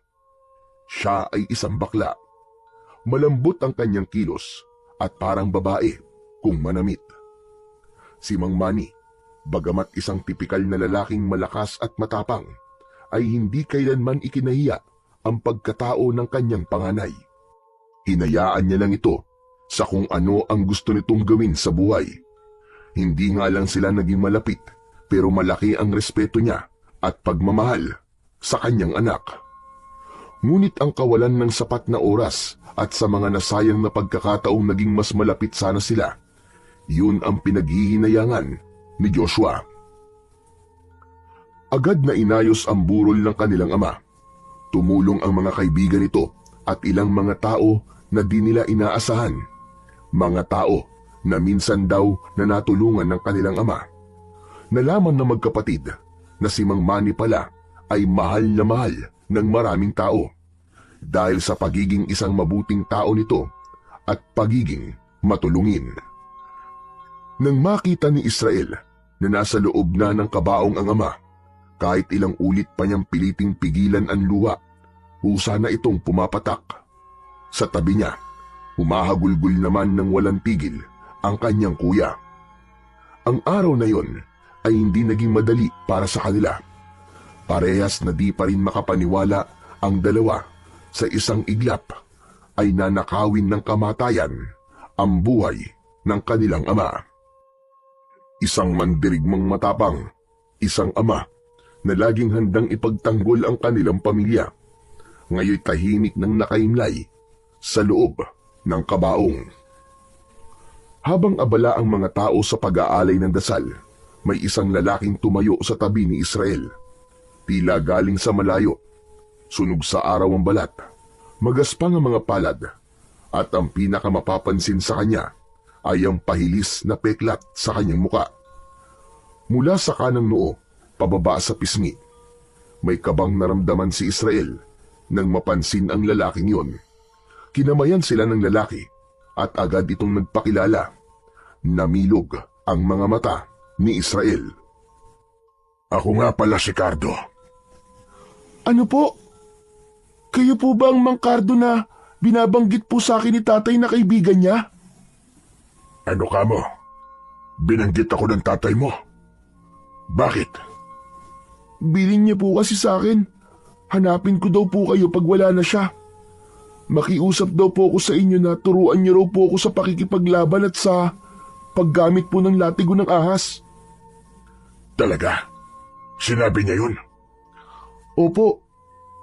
[SPEAKER 1] Siya ay isang bakla. Malambot ang kanyang kilos at parang babae kung manamit. Si Mang Manny, bagamat isang tipikal na lalaking malakas at matapang, ay hindi kailanman ikinahiya ang pagkatao ng kanyang panganay. Hinayaan niya lang ito sa kung ano ang gusto nitong gawin sa buhay. Hindi nga lang sila naging malapit, pero malaki ang respeto niya at pagmamahal sa kanyang anak. Ngunit ang kawalan ng sapat na oras at sa mga nasayang na pagkakataong naging mas malapit sana sila, yun ang pinaghihinayangan ni Joshua. Agad na inayos ang burol ng kanilang ama. Tumulong ang mga kaibigan nito at ilang mga tao na di nila inaasahan. Mga tao na minsan daw na natulungan ng kanilang ama. Nalaman ng magkapatid na si Mang Manny pala ay mahal na mahal ng maraming tao dahil sa pagiging isang mabuting tao nito at pagiging matulungin. Nang makita ni Israel na nasa loob na ng kabaong ang ama, kahit ilang ulit pa niyang piliting pigilan ang luha, husa na itong pumapatak. Sa tabi niya, humahagulgol naman ng walang tigil ang kanyang kuya. Ang araw na yon ay hindi naging madali para sa kanila. Parehas na di pa rin makapaniwala ang dalawa sa isang iglap ay nanakawin ng kamatayan ang buhay ng kanilang ama. Isang mandirigmang matapang, isang ama na laging handang ipagtanggol ang kanilang pamilya, ngayon tahimik ng nakaimlay sa loob ng kabaong. Habang abala ang mga tao sa pag-aalay ng dasal, may isang lalaking tumayo sa tabi ni Israel. Tila galing sa malayo, sunog sa araw ang balat, magaspang ang mga palad, at ang pinakamapapansin sa kanya ay ang pahilis na peklat sa kanyang muka. Mula sa kanang noo, pababa sa pisngi, may kabang naramdaman si Israel nang mapansin ang lalaking yon. Kinamayan sila ng lalaki at agad itong nagpakilala. Namilog ang mga mata ni Israel. Ako nga pala si Cardo.
[SPEAKER 2] Ano po? Kayo po ba ang Mang Cardo na binabanggit po sa akin ni tatay na kaibigan niya?
[SPEAKER 1] Ano ka mo? Binanggit ako ng tatay mo. Bakit?
[SPEAKER 2] Bilin niya po kasi sa akin. Hanapin ko daw po kayo pag wala na siya. Makiusap daw po ako sa inyo na turuan niyo raw po ako sa pakikipaglaban at sa paggamit po ng latigo ng ahas.
[SPEAKER 1] Talaga? Sinabi niya yun?
[SPEAKER 2] Opo,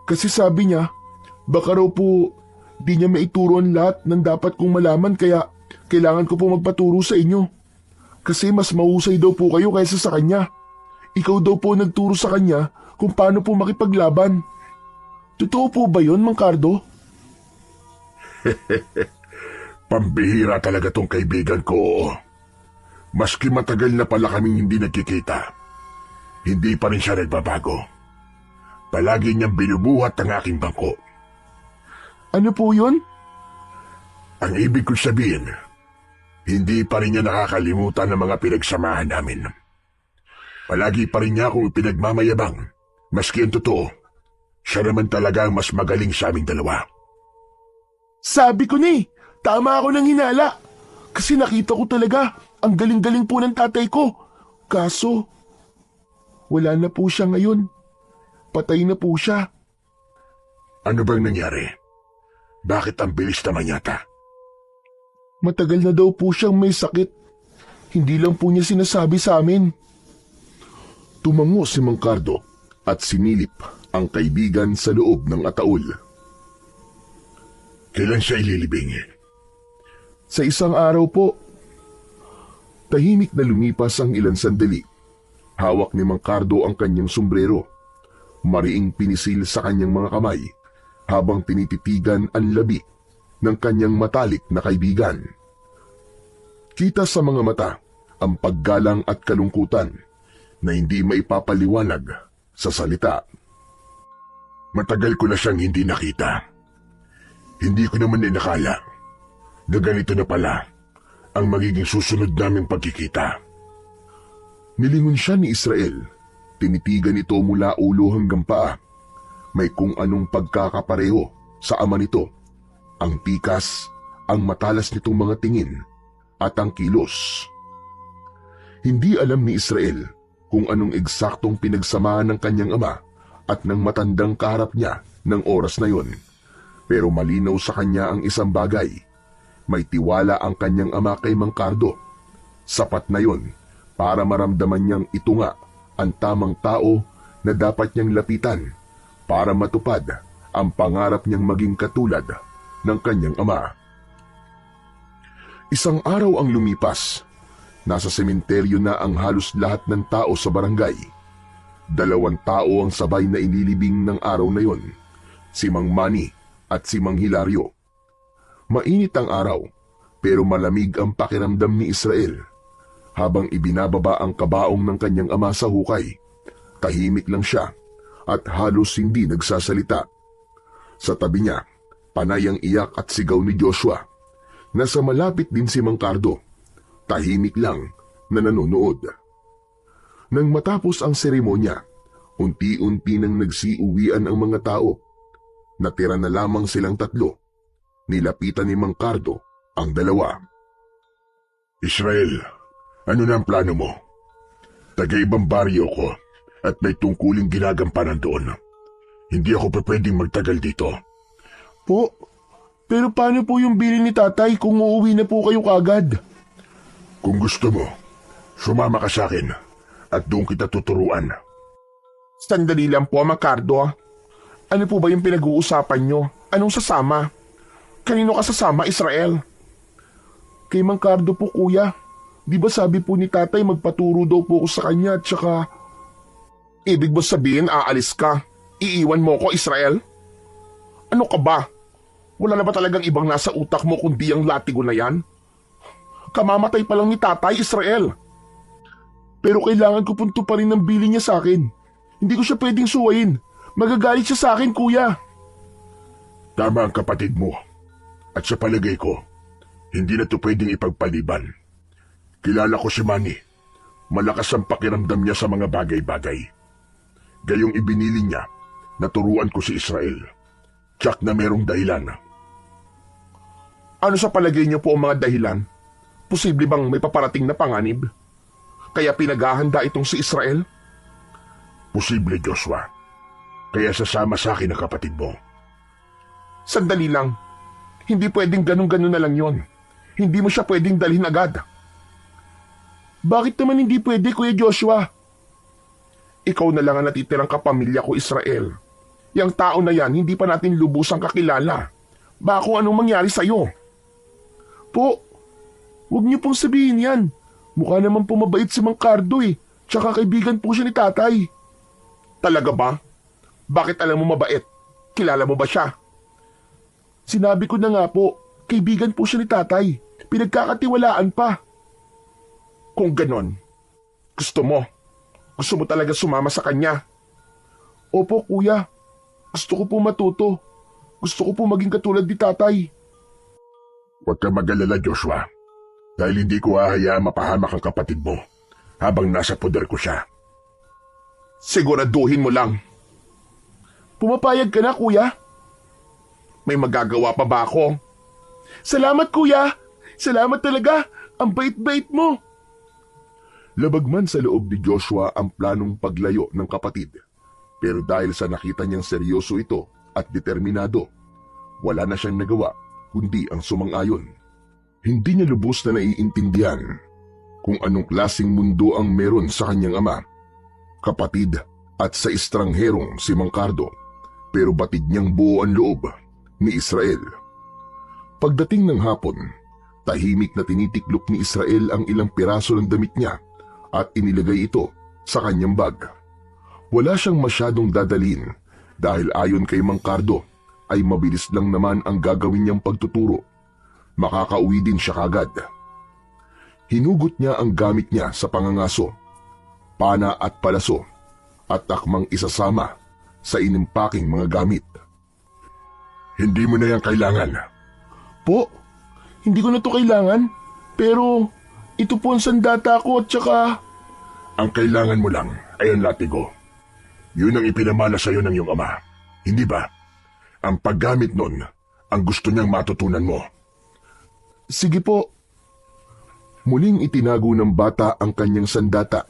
[SPEAKER 2] kasi sabi niya, baka raw po di niya maituro ang lahat ng dapat kong malaman kaya kailangan ko po magpaturo sa inyo. Kasi mas mahusay daw po kayo kaysa sa kanya. Ikaw daw po nagturo sa kanya kung paano po makipaglaban. Totoo po ba yun, Mang Cardo?
[SPEAKER 1] Pambihira talaga tong kaibigan ko. Maski matagal na pala kaming hindi nagkikita, hindi pa rin siya nagbabago. Palagi niyang binubuhat ang aking bangko.
[SPEAKER 2] Ano po yun?
[SPEAKER 1] Ang ibig ko sabihin, hindi pa rin niya nakakalimutan ang mga pinagsamahan namin. Palagi pa rin niya akong pinagmamayabang, maski ang totoo, siya naman talaga ang mas magaling sa aming dalawa.
[SPEAKER 2] Sabi ko na tama ako ng hinala. Kasi nakita ko talaga, ang galing-galing po ng tatay ko. Kaso, wala na po siya ngayon. Patay na po siya.
[SPEAKER 1] Ano bang nangyari? Bakit ang bilis naman yata?
[SPEAKER 2] Matagal na daw po siyang may sakit. Hindi lang po niya sinasabi sa amin.
[SPEAKER 1] Tumango si Mang Cardo at sinilip ang kaibigan sa loob ng ataol. Kailan siya ililibing?
[SPEAKER 2] Sa isang araw po.
[SPEAKER 1] Tahimik na lumipas ang ilang sandali. Hawak ni Mang Cardo ang kanyang sombrero. Mariing pinisil sa kanyang mga kamay habang tinititigan ang labi ng kanyang matalik na kaibigan. Kita sa mga mata ang paggalang at kalungkutan na hindi maipapaliwanag sa salita. Matagal ko na siyang hindi nakita. Hindi ko naman inakala na ganito na pala ang magiging susunod naming pagkikita. Nilingon siya ni Israel. Tinitigan ito mula ulo hanggang paa. May kung anong pagkakapareho sa ama nito. Ang tikas, ang matalas nitong mga tingin, at ang kilos. Hindi alam ni Israel kung anong eksaktong pinagsamahan ng kanyang ama at ng matandang kaharap niya ng oras na yon. Pero malinaw sa kanya ang isang bagay. May tiwala ang kanyang ama kay Mang Cardo. Sapat na yon para maramdaman niyang ito nga ang tamang tao na dapat niyang lapitan para matupad ang pangarap niyang maging katulad ng kanyang ama. Isang araw ang lumipas. Nasa sementeryo na ang halos lahat ng tao sa barangay. 2 tao ang sabay na inilibing ng araw na yon, si Mang Manny at si Mang Hilario. Mainit ang araw, pero malamig ang pakiramdam ni Israel. Habang ibinababa ang kabaong ng kanyang ama sa hukay, tahimik lang siya at halos hindi nagsasalita. Sa tabi niya, panay ang iyak at sigaw ni Joshua. Nasa malapit din si Mang Cardo, tahimik lang na nanonood. Nang matapos ang seremonya, unti-unti nang nagsiuwian ang mga tao. Natira na lamang silang 3. Nilapitan ni Mang Cardo ang 2.
[SPEAKER 2] Israel, ano na ang plano mo? Taga-ibang baryo ko at may tungkuling ginagampanan doon. Hindi ako pwedeng magtagal dito.
[SPEAKER 3] Po, pero paano po yung bilin ni tatay kung uuwi na po kayo kagad?
[SPEAKER 2] Kung gusto mo, sumama ka sa akin at doon kita tuturuan.
[SPEAKER 3] Sandali lang po, Mang Cardo. Ano po ba yung pinag-uusapan nyo? Anong sasama? Kanino ka sasama, Israel? Kay Mang Cardo po, kuya. Di ba sabi po ni tatay magpaturo daw po ako sa kanya at saka... Ibig mo sabihin aalis ka? Iiwan mo ko, Israel? Ano ka ba? Wala na ba talagang ibang nasa utak mo kundi ang latigo na yan? Kamamatay pa lang ni tatay, Israel. Pero kailangan ko punto pa rin ng bilin niya sa akin. Hindi ko siya pwedeng suwayin. Magagalit siya sa akin, kuya.
[SPEAKER 2] Tama ang kapatid mo. At sa palagay ko, hindi na to pwedeng ipagpaliban. Kilala ko si Manny. Malakas ang pakiramdam niya sa mga bagay-bagay. Gayong ibinili niya, naturuan ko si Israel. Tsak na merong dahilan.
[SPEAKER 3] Ano sa palagay niyo po ang mga dahilan? Posible bang may paparating na panganib? Kaya pinaghahanda itong si Israel?
[SPEAKER 2] Posible, Joshua. Kaya sasama sa akin ang kapatid mo.
[SPEAKER 3] Sandali lang. Hindi pwedeng ganun-ganun na lang yon. Hindi mo siya pwedeng dalhin agad. Bakit naman hindi pwede, Kuya Joshua? Ikaw na lang ang natitirang kapamilya ko, Israel. Yang tao na yan, hindi pa natin lubusang kakilala. Baka kung anong mangyari sa'yo. Po, huwag niyo pong sabihin yan. Mukha naman po mabait si Mang Cardo eh. Tsaka kaibigan po siya ni tatay. Talaga ba? Bakit alam mo mabait? Kilala mo ba siya? Sinabi ko na nga po, kaibigan po siya ni tatay. Pinagkakatiwalaan pa. Kung ganon, gusto mo talaga sumama sa kanya. Opo, kuya. Gusto ko po matuto. Gusto ko po maging katulad ni tatay.
[SPEAKER 2] Huwag kang mag-alala, Joshua. Dahil hindi ko hahayaan mapahamak ang kapatid mo habang nasa poder ko siya.
[SPEAKER 3] Siguraduhin mo lang. Pumapayag ka na, kuya. May magagawa pa ba ako? Salamat, kuya. Salamat talaga. Ang bait-bait mo.
[SPEAKER 1] Labag man sa loob ni Joshua ang planong paglayo ng kapatid. Pero dahil sa nakita niyang seryoso ito at determinado, wala na siyang nagawa kundi ang sumang-ayon. Hindi niya lubos na naiintindihan kung anong klaseng mundo ang meron sa kanyang ama, kapatid at sa estrangherong si Mang Cardo, pero batid niyang buo ang loob ni Israel. Pagdating ng hapon, tahimik na tinitiklop ni Israel ang ilang piraso ng damit niya at inilagay ito sa kanyang bag. Wala siyang masyadong dadalhin dahil ayon kay Mang Cardo ay mabilis lang naman ang gagawin niyang pagtuturo. Makakauwi din siya kagad. Hinugot niya ang gamit niya sa pangangaso, pana at palaso, at akmang isasama sa inimpaking mga gamit.
[SPEAKER 2] Hindi mo na yan kailangan.
[SPEAKER 3] Po, hindi ko na to kailangan. Pero ito po ang sandata ko at saka...
[SPEAKER 2] Ang kailangan mo lang ay ang latigo. Yun ang ipinamana sa iyo ng iyong ama. Hindi ba? Ang paggamit nun, ang gusto niyang matutunan mo.
[SPEAKER 3] Sige po.
[SPEAKER 1] Muling itinago ng bata ang kanyang sandata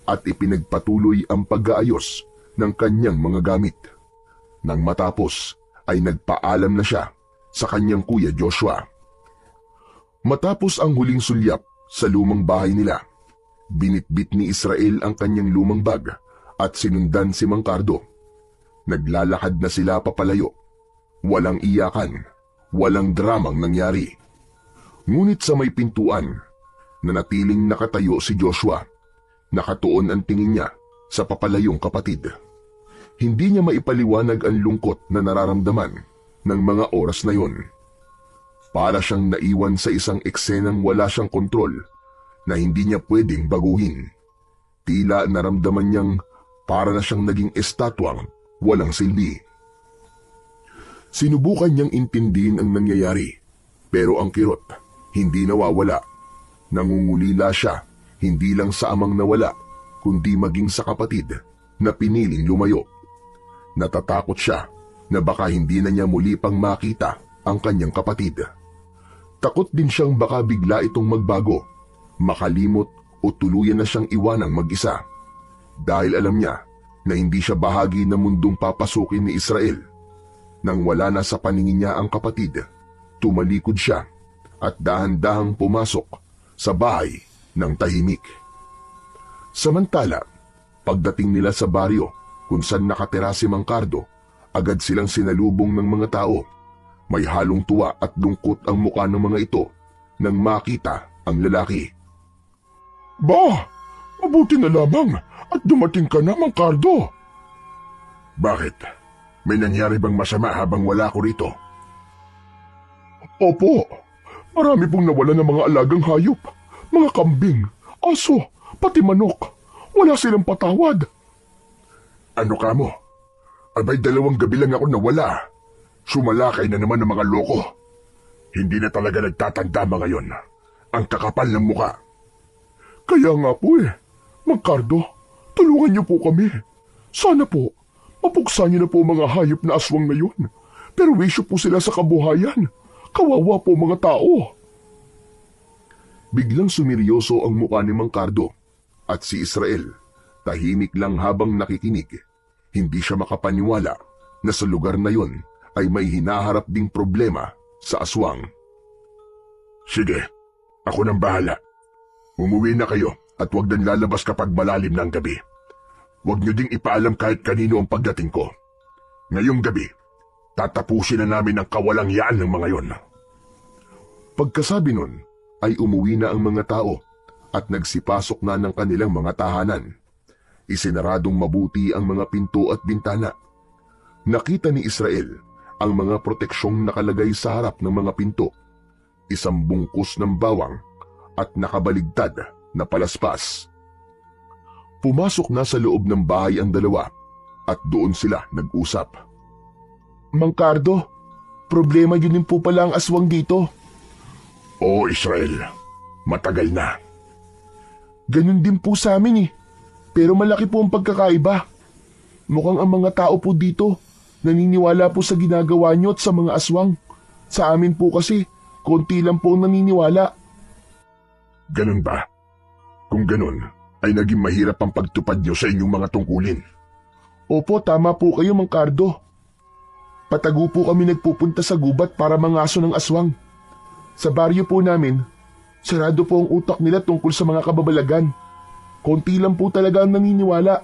[SPEAKER 1] at ipinagpatuloy ang pag-aayos ng kanyang mga gamit. Nang matapos ay nagpaalam na siya sa kanyang kuya Joshua. Matapos ang huling sulyap sa lumang bahay nila, binitbit ni Israel ang kanyang lumang bag at sinundan si Mang Cardo. Naglalakad na sila papalayo. Walang iyakan, walang dramang nangyari. Ngunit sa may pintuan, nanatiling nakatayo si Joshua. Nakatuon ang tingin niya sa papalayong kapatid. Hindi niya maipaliwanag ang lungkot na nararamdaman ng mga oras na yon. Para siyang naiwan sa isang eksenang wala siyang kontrol na hindi niya pwedeng baguhin. Tila naramdaman niyang para na siyang naging estatwang walang silbi. Sinubukan niyang intindihin ang nangyayari, pero ang kirot hindi nawawala. Nangungulila siya hindi lang sa amang nawala, kundi maging sa kapatid na piniling lumayo. Natatakot siya na baka hindi na niya muli pang makita ang kanyang kapatid. Takot din siyang baka bigla itong magbago, makalimot o tuluyan na siyang iwanang mag-isa. Dahil alam niya na hindi siya bahagi ng mundong papasukin ni Israel. Nang wala na sa paningin niya ang kapatid, tumalikod siya at dahan-dahang pumasok sa bahay ng tahimik. Samantala, pagdating nila sa baryo kung saan nakatira si Mang Cardo, agad silang sinalubong ng mga tao. May halong tuwa at lungkot ang mukha ng mga ito nang makita ang lalaki.
[SPEAKER 2] Ba, mabuti na lamang at dumating ka na, Mang Cardo.
[SPEAKER 1] Bakit? May nangyari bang masama habang wala ko rito?
[SPEAKER 2] Opo, marami pong nawala ng mga alagang hayop, mga kambing, aso, pati manok. Wala silang patawad.
[SPEAKER 1] Ano ka mo? Abay 2 gabi lang ako nawala. Sumalakay na naman ng mga loko. Hindi na talaga nagtatanda ngayon. Ang kakapal ng muka.
[SPEAKER 2] Kaya nga po Mang Cardo, tulungan niyo po kami. Sana po, mapuksa niyo na po mga hayop na aswang na yun. Pero wisyo po sila sa kabuhayan. Kawawa po mga tao.
[SPEAKER 1] Biglang sumiryoso ang mukha ni Mang Cardo at si Israel. Tahimik lang habang nakikinig. Hindi siya makapaniwala na sa lugar na yon ay may hinaharap ding problema sa aswang. Sige, ako nang bahala. Umuwi na kayo at huwag nang lalabas kapag malalim ng gabi. Huwag niyo ding ipaalam kahit kanino ang pagdating ko. Ngayong gabi, tatapusin na namin ang kawalang yaan ng mga yon. Pagkasabi nun, ay umuwi na ang mga tao at nagsipasok na ng kanilang mga tahanan. Isinaradong mabuti ang mga pinto at bintana. Nakita ni Israel ang mga proteksyong nakalagay sa harap ng mga pinto, isang bungkus ng bawang at nakabaligtad na palaspas. Pumasok na sa loob ng bahay ang dalawa at doon sila nag-usap.
[SPEAKER 2] Mang Cardo, problema yun din po pala ang aswang dito.
[SPEAKER 1] Oo, Israel. Matagal na.
[SPEAKER 2] Ganun din po sa amin Pero malaki po ang pagkakaiba. Mukhang ang mga tao po dito naniniwala po sa ginagawa niyo at sa mga aswang. Sa amin po kasi, konti lang po ang naniniwala.
[SPEAKER 1] Ganun ba? Kung ganun, ay naging mahirap ang pagtupad niyo sa inyong mga tungkulin.
[SPEAKER 2] Opo, tama po kayo, Mang Cardo. Patago po kami nagpupunta sa gubat para mangaso ng aswang. Sa baryo po namin, sarado po ang utak nila tungkol sa mga kababalagan. Konti lang po talaga ang naniniwala.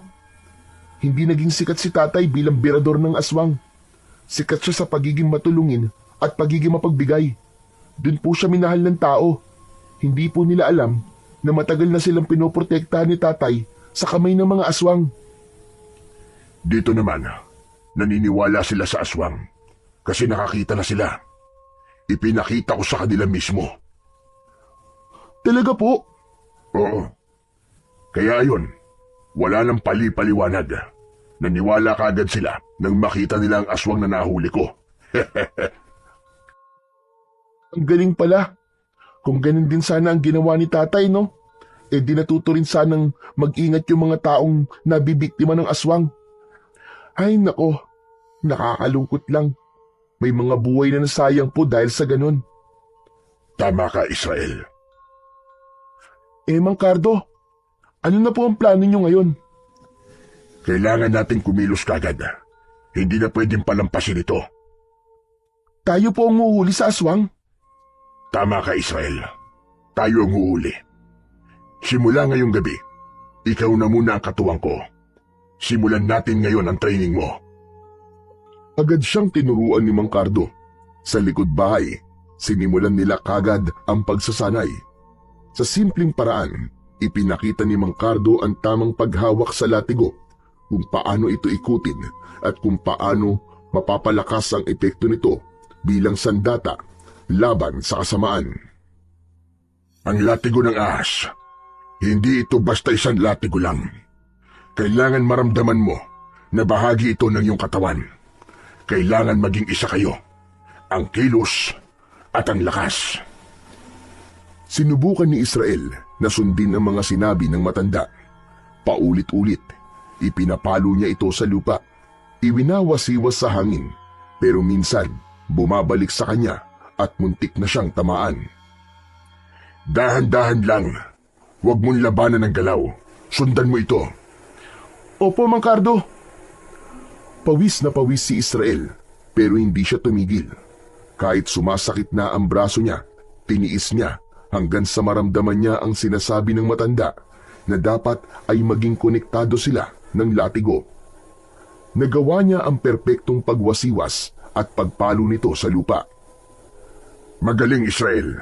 [SPEAKER 2] Hindi naging sikat si tatay bilang birador ng aswang. Sikat siya sa pagiging matulungin at pagiging mapagbigay. Doon po siya minahal ng tao. Hindi po nila alam na matagal na silang pinoprotektahan ni tatay sa kamay ng mga aswang.
[SPEAKER 1] Dito naman, naniniwala sila sa aswang kasi nakakita na sila. Ipinakita ko sa kanila mismo.
[SPEAKER 2] Talaga po?
[SPEAKER 1] Oo. Kaya ayun, wala nang pali-paliwanag. Naniwala kaagad sila nang makita nila ang aswang na nahuli ko.
[SPEAKER 2] Ang galing pala. Kung ganun din sana ang ginawa ni tatay, no? Di natuto rin sanang mag-ingat yung mga taong nabibiktima ng aswang. Ay nako, nakakalungkot lang. May mga buhay na nasayang po dahil sa ganun.
[SPEAKER 1] Tama ka, Israel.
[SPEAKER 2] Mang Cardo, ano na po ang plano niyo ngayon?
[SPEAKER 1] Kailangan natin kumilos kagad. Hindi na pwedeng palampasin ito.
[SPEAKER 2] Tayo po ang uhuli sa aswang.
[SPEAKER 1] Tama ka, Israel. Tayo ang huhuli. Simula ngayong gabi, ikaw na muna ang katuwang ko. Simulan natin ngayon ang training mo.
[SPEAKER 3] Agad siyang tinuruan ni Mang Cardo. Sa likod bahay, sinimulan nila kagad ang pagsasanay. Sa simpleng paraan, ipinakita ni Mang Cardo ang tamang paghawak sa latigo, kung paano ito ikutin at kung paano mapapalakas ang epekto nito bilang sandata laban sa kasamaan.
[SPEAKER 1] Ang latigo ng ahas, hindi ito basta isang latigo lang. Kailangan maramdaman mo na bahagi ito ng iyong katawan. Kailangan maging isa kayo, ang kilos at ang lakas.
[SPEAKER 3] Sinubukan ni Israel na sundin ang mga sinabi ng matanda. Paulit-ulit, ipinapalo niya ito sa lupa. Iwinawasiwas sa hangin, pero minsan bumabalik sa kanya at muntik na siyang tamaan.
[SPEAKER 1] Dahan-dahan lang. Huwag mong labanan ng galaw. Sundan mo ito.
[SPEAKER 2] Opo, Mang Cardo.
[SPEAKER 3] Pawis na pawis si Israel, pero hindi siya tumigil. Kahit sumasakit na ang braso niya, tiniis niya hanggang sa maramdaman niya ang sinasabi ng matanda na dapat ay maging konektado sila ng latigo. Nagawa niya ang perpektong pagwasiwas at pagpalo nito sa lupa.
[SPEAKER 1] Magaling, Israel.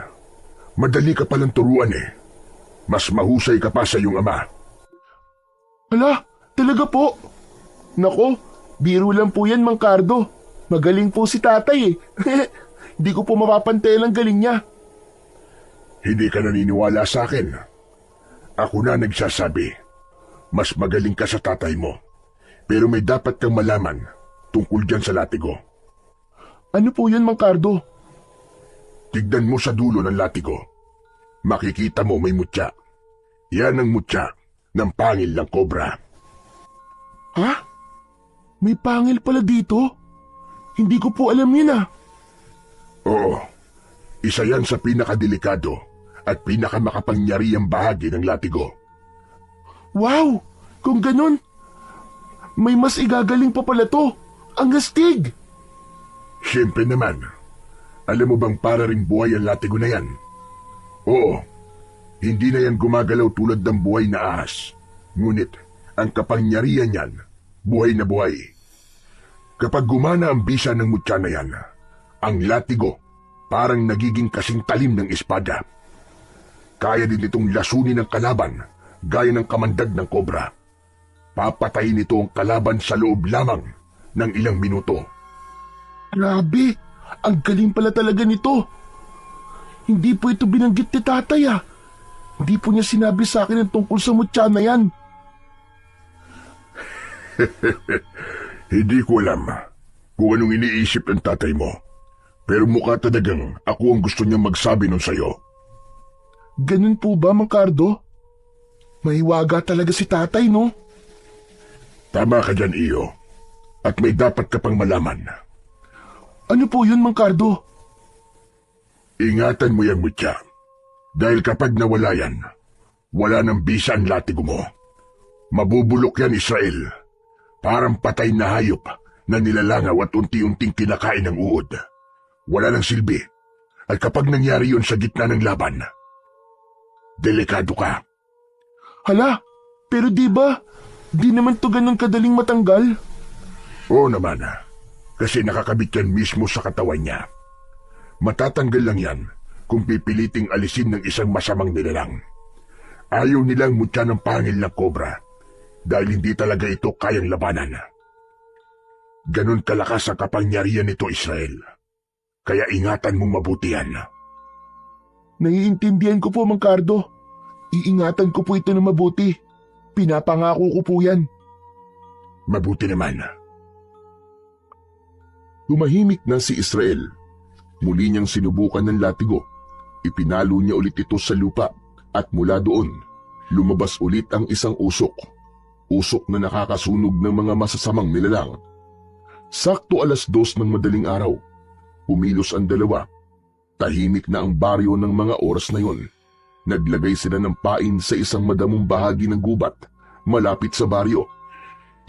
[SPEAKER 1] Madali ka palang turuan eh. Mas mahusay ka pa sa iyong ama.
[SPEAKER 2] Hala, talaga po. Nako, biro lang po yan, Mang Cardo. Magaling po si tatay eh. Hindi ko po mapapantay ang galing niya.
[SPEAKER 1] Hindi ka naniniwala sa akin. Ako na nagsasabi. Mas magaling ka sa tatay mo. Pero may dapat kang malaman tungkol dyan sa latigo.
[SPEAKER 2] Ano po yun, Mang Cardo?
[SPEAKER 1] Tignan mo sa dulo ng latigo. Makikita mo may mutya. Yan ang mutya ng pangil ng kobra.
[SPEAKER 2] Ha? May pangil pala dito? Hindi ko po alam yun ah.
[SPEAKER 1] Oo. Isa yan sa pinakadelikado at pinakamakapangyarihang bahagi ng latigo.
[SPEAKER 2] Wow! Kung ganun, may mas igagaling pa pala to. Ang astig!
[SPEAKER 1] Siyempre naman. Alam mo bang para ring buhay ang latigo na yan? Oo. Hindi na yan gumagalaw tulad ng buhay na ahas. Ngunit, ang kapangyarihan niyan, buhay na buhay. Kapag gumana ang bisa ng mutya na yan, ang latigo parang nagiging kasing talim ng espada. Kaya din itong lasunin ng kalaban gaya ng kamandag ng kobra. Papatayin ito ang kalaban sa loob lamang ng ilang minuto.
[SPEAKER 2] Grabe! Ang galing pala talaga nito. Hindi po ito binanggit ni tatay ah. Hindi po niya sinabi sa akin ang tungkol sa mutya na yan.
[SPEAKER 1] Hindi ko alam kung anong iniisip ng tatay mo. Pero mukha talagang ako ang gusto niyang magsabi nun sa'yo.
[SPEAKER 2] Ganun po ba, Mang Cardo? Mahiwaga talaga si tatay, no?
[SPEAKER 1] Tama ka dyan, Iyo. At may dapat ka pang malaman.
[SPEAKER 2] Ano po yun, Mang Cardo?
[SPEAKER 1] Ingatan mo yung mutya. Dahil kapag nawala yan, wala nang bisa ang latigo mo. Mabubulok yan, Israel. Parang patay na hayop na nilalangaw at unti-unting kinakain ng uod. Wala nang silbi. At kapag nangyari yun sa gitna ng laban, delikado ka.
[SPEAKER 2] Hala, pero di ba, di naman to ganun kadaling matanggal?
[SPEAKER 1] Oo naman, kasi nakakabit yan mismo sa katawan niya. Matatanggal lang yan kung pipiliting alisin ng isang masamang nilalang. Ayaw nilang mutya ng pangil na kobra dahil hindi talaga ito kayang labanan. Ganon kalakas ang kapangyarihan nito, Israel. Kaya ingatan mong mabuti yan.
[SPEAKER 2] Naiintindihan ko po, Mang Cardo. Iingatan ko po ito na mabuti. Pinapangako ko po yan.
[SPEAKER 1] Mabuti naman.
[SPEAKER 3] Tumahimik na si Israel. Muli niyang sinubukan ng latigo. Ipinalo niya ulit ito sa lupa at mula doon, lumabas ulit ang isang usok. Usok na nakakasunog ng mga masasamang nilalang. Sakto 2:00 ng madaling araw. Pumilos ang dalawa. Tahimik na ang baryo ng mga oras na yon. Naglagay sila ng pain sa isang madamong bahagi ng gubat, malapit sa baryo.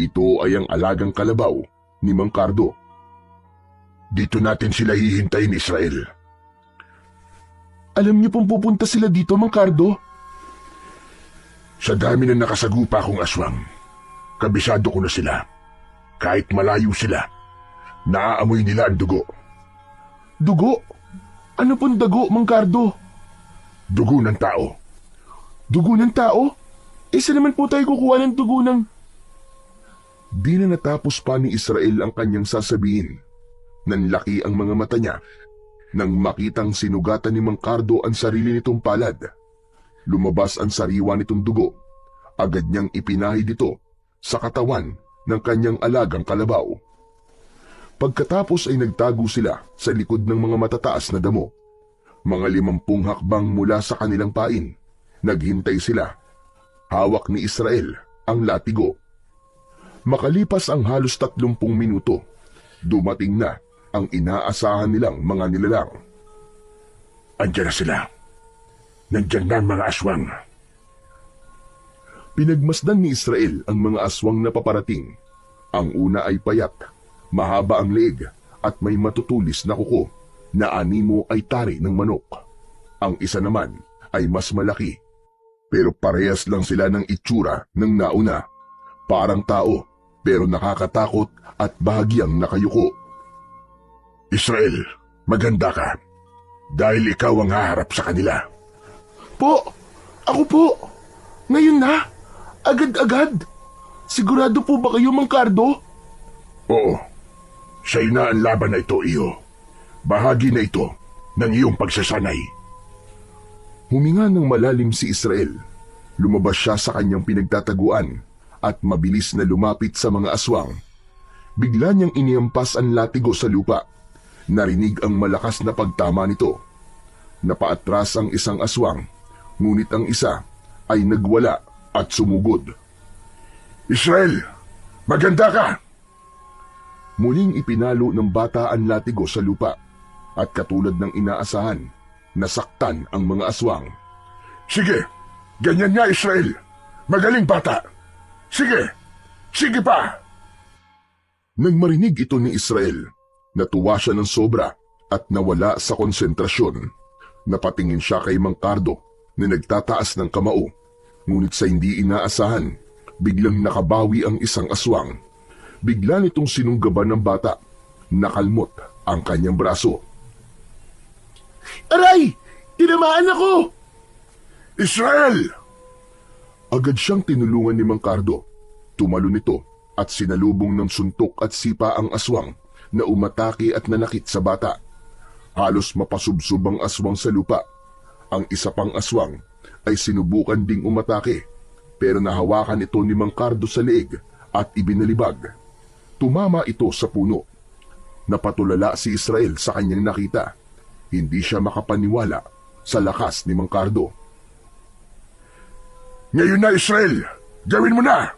[SPEAKER 1] Ito ay ang alagang kalabaw ni Mang Cardo. Dito natin sila hihintayin, Israel.
[SPEAKER 2] Alam niyo pong pupunta sila dito, Mang Cardo?
[SPEAKER 1] Sa dami na nakasagupa kong aswang, kabisado ko na sila. Kahit malayo sila, naaamoy nila ang dugo.
[SPEAKER 2] Dugo? Ano pong dugo, Mang Cardo?
[SPEAKER 1] Dugo ng tao.
[SPEAKER 2] Dugo ng tao? Saan naman po tayo kukuha ng dugo ng...
[SPEAKER 1] Di na natapos pa ni Israel ang kanyang sasabihin. Nanlaki ang mga mata niya nang makitang sinugatan ni Mang Cardo ang sarili nitong palad. Lumabas ang sariwa nitong dugo. Agad niyang ipinahid ito sa katawan ng kanyang alagang kalabaw. Pagkatapos ay nagtago sila sa likod ng mga matataas na damo. Mga 50 hakbang mula sa kanilang pain. Naghintay sila. Hawak ni Israel ang latigo. Makalipas ang halos 30 minuto, dumating na ang inaasahan nilang mga nilalang. Andiyan na sila. Nandiyan na ang mga aswang. Pinagmasdan ni Israel ang mga aswang na paparating. Ang una ay payat, mahaba ang leeg at may matutulis na kuko na animo ay tari ng manok. Ang isa naman ay mas malaki, pero parehas lang sila ng itsura ng nauna. Parang tao, pero nakakatakot at bahagyang nakayuko. Israel, maganda ka. Dahil ikaw ang haharap sa kanila.
[SPEAKER 2] Po! Ako po! Ngayon na! Agad-agad! Sigurado po ba kayo, Mang Cardo?
[SPEAKER 1] Oo. Sa'yo na ang laban na ito, iyo. Bahagi na ito ng iyong pagsasanay. Huminga ng malalim si Israel. Lumabas siya sa kanyang pinagtataguan at mabilis na lumapit sa mga aswang. Bigla niyang iniampas ang latigo sa lupa. Narinig ang malakas na pagtama nito. Napaatras ang isang aswang, ngunit ang isa ay nagwala at sumugod. Israel, maganda ka! Muling ipinalo ng bata ang latigo sa lupa at katulad ng inaasahan, nasaktan ang mga aswang. Sige, ganyan nga Israel. Magaling bata. Sige, sige pa! Nang marinig ito ni Israel, natuwa siya ng sobra at nawala sa konsentrasyon. Napatingin siya kay Mang Cardo na nagtataas ng kamao. Ngunit sa hindi inaasahan, biglang nakabawi ang isang aswang. Bigla nitong sinunggaban ng bata. Nakalmot ang kanyang braso.
[SPEAKER 2] Aray! Tinamaan ako!
[SPEAKER 1] Israel! Agad siyang tinulungan ni Mang Cardo. Tumalon ito at sinalubong ng suntok at sipa ang aswang na umatake at nanakit sa bata. Halos mapasubsob ang aswang sa lupa. Ang isa pang aswang ay sinubukan ding umatake, pero nahawakan ito ni Mang Cardo sa leeg at ibinalibag. Tumama ito sa puno. Napatulala si Israel sa kanyang nakita. Hindi siya makapaniwala sa lakas ni Mang Cardo. Ngayon na Israel! Gawin mo na!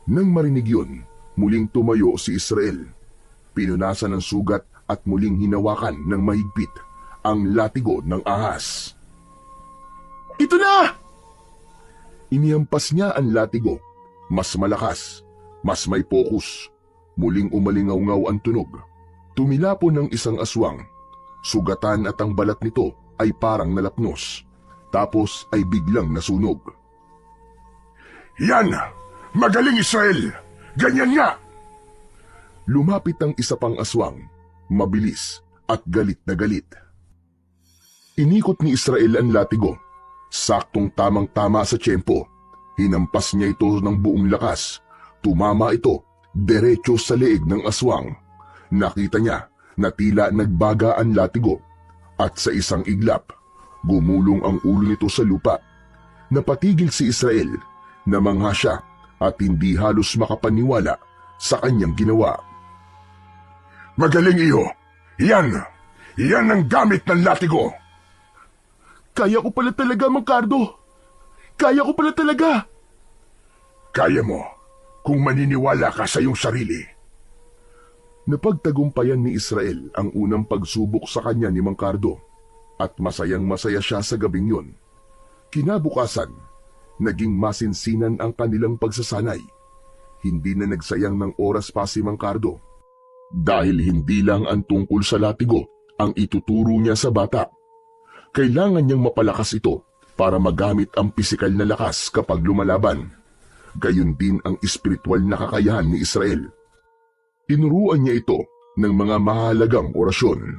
[SPEAKER 1] Nang marinig yun, muling tumayo si Israel. Pinunasan ng sugat at muling hinawakan ng mahigpit ang latigo ng ahas.
[SPEAKER 2] Ito na!
[SPEAKER 1] Inihampas niya ang latigo. Mas malakas, mas may pokus. Muling umalingaw-ngaw ang tunog. Tumilapon ng isang aswang. Sugatan at ang balat nito ay parang nalapnos. Tapos ay biglang nasunog. Yan! Magaling Israel! Ganyan nga! Lumapit ang isa pang aswang, mabilis at galit na galit. Inikot ni Israel ang latigo. Saktong tamang-tama sa tiyempo. Hinampas niya ito ng buong lakas. Tumama ito diretso sa leeg ng aswang. Nakita niya na tila nagbaga ang latigo at sa isang iglap, gumulong ang ulo nito sa lupa. Napatigil si Israel, namangha siya at hindi halos makapaniwala sa kanyang ginawa. Magaling iyo! Yan! Yan ang gamit ng latigo!
[SPEAKER 2] Kaya ko pala talaga, Mang Cardo! Kaya ko pala talaga!
[SPEAKER 1] Kaya mo kung maniniwala ka sa iyong sarili. Napagtagumpayan ni Israel ang unang pagsubok sa kanya ni Mang Cardo at masayang-masaya siya sa gabing yun. Kinabukasan, naging masinsinan ang kanilang pagsasanay. Hindi na nagsayang ng oras pa si Mang Cardo. Dahil hindi lang ang tungkol sa latigo ang ituturo niya sa bata. Kailangan niyang mapalakas ito para magamit ang pisikal na lakas kapag lumalaban. Gayon din ang espiritual na kakayahan ni Israel. Tinuruan niya ito ng mga mahalagang orasyon.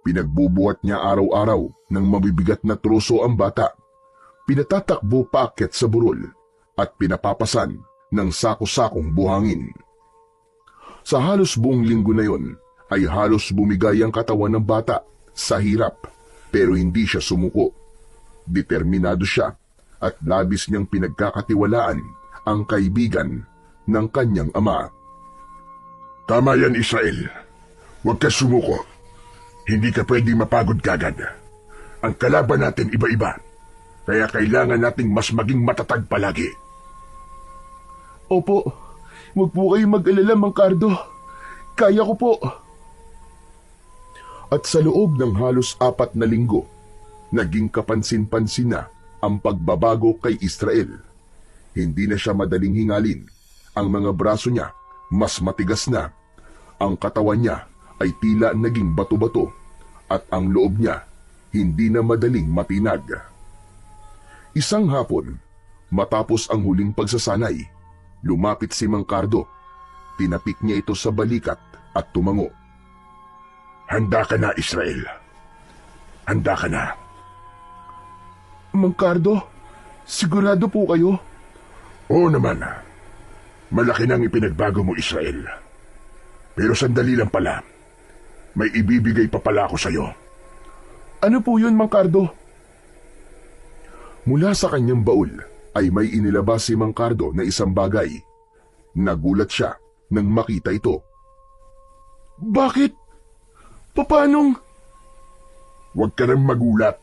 [SPEAKER 1] Pinagbubuhat niya araw-araw ng mabibigat na troso ang bata. Pinatatakbo paakyat sa burol at pinapapasan ng sako-sakong buhangin. Sa halos buong linggo na yon ay halos bumigay ang katawan ng bata sa hirap, pero hindi siya sumuko. Determinado siya at labis niyang pinagkakatiwalaan ang kaibigan ng kanyang ama.
[SPEAKER 3] Tama yan, Israel. Huwag ka sumuko. Hindi ka pwedeng mapagod kagad. Ang kalaban natin iba-iba, kaya kailangan nating mas maging matatag palagi.
[SPEAKER 2] Opo, huwag po kayong mag-alala, Mang Cardo. Kaya ko po.
[SPEAKER 1] At sa loob ng halos 4 na linggo, naging kapansin-pansin na ang pagbabago kay Israel. Hindi na siya madaling hingalin. Ang mga braso niya mas matigas na. Ang katawan niya ay tila naging bato-bato at ang loob niya hindi na madaling matinag. Isang hapon, matapos ang huling pagsasanay, lumapit si Mang Cardo. Tinapik niya ito sa balikat at tumango.
[SPEAKER 3] Handa ka na, Israel. Handa ka na.
[SPEAKER 2] Mang Cardo, sigurado po kayo?
[SPEAKER 3] Oo naman. Malaki nang ipinagbago mo, Israel. Pero sandali lang pala. May ibibigay pa pala ako sa'yo.
[SPEAKER 2] Ano po yun, Mang Cardo?
[SPEAKER 1] Mula sa kanyang baul ay may inilabas si Mang Cardo na isang bagay. Nagulat siya nang makita ito.
[SPEAKER 2] Bakit? Papanong?
[SPEAKER 3] Huwag ka nang magulat.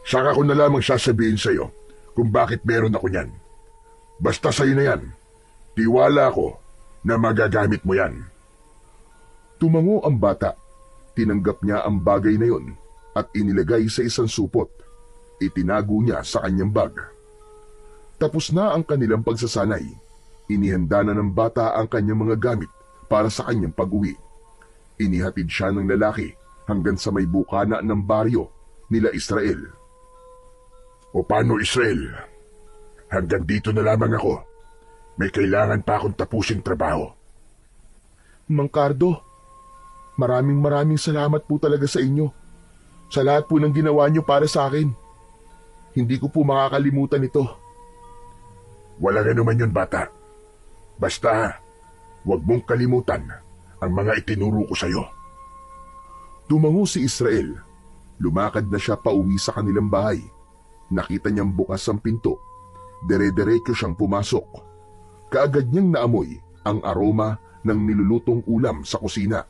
[SPEAKER 3] Saka ko na lamang sasabihin sa'yo kung bakit meron ako niyan. Basta sa'yo na yan. Tiwala ako na magagamit mo yan.
[SPEAKER 1] Tumango ang bata. Tinanggap niya ang bagay na yon at inilagay sa isang supot. Itinago niya sa kanyang bag. Tapos na ang kanilang pagsasanay. Inihanda na ng bata ang kanyang mga gamit para sa kanyang pag-uwi. Inihatid siya ng lalaki hanggang sa may bukana ng baryo nila Israel.
[SPEAKER 3] O paano, Israel? Hanggang dito na lamang ako. May kailangan pa akong tapusing trabaho.
[SPEAKER 2] Mang Cardo, maraming salamat po talaga sa inyo. Sa lahat po ng ginawa niyo para sa akin. Hindi ko po makakalimutan ito.
[SPEAKER 3] Walang anuman yun, bata. Basta, huwag mong kalimutan ang mga itinuro ko sa'yo.
[SPEAKER 1] Tumango si Israel. Lumakad na siya pauwi sa kanilang bahay. Nakita niyang bukas ang pinto. Dere-derecho siyang pumasok. Kaagad niyang naamoy ang aroma ng nilulutong ulam sa kusina.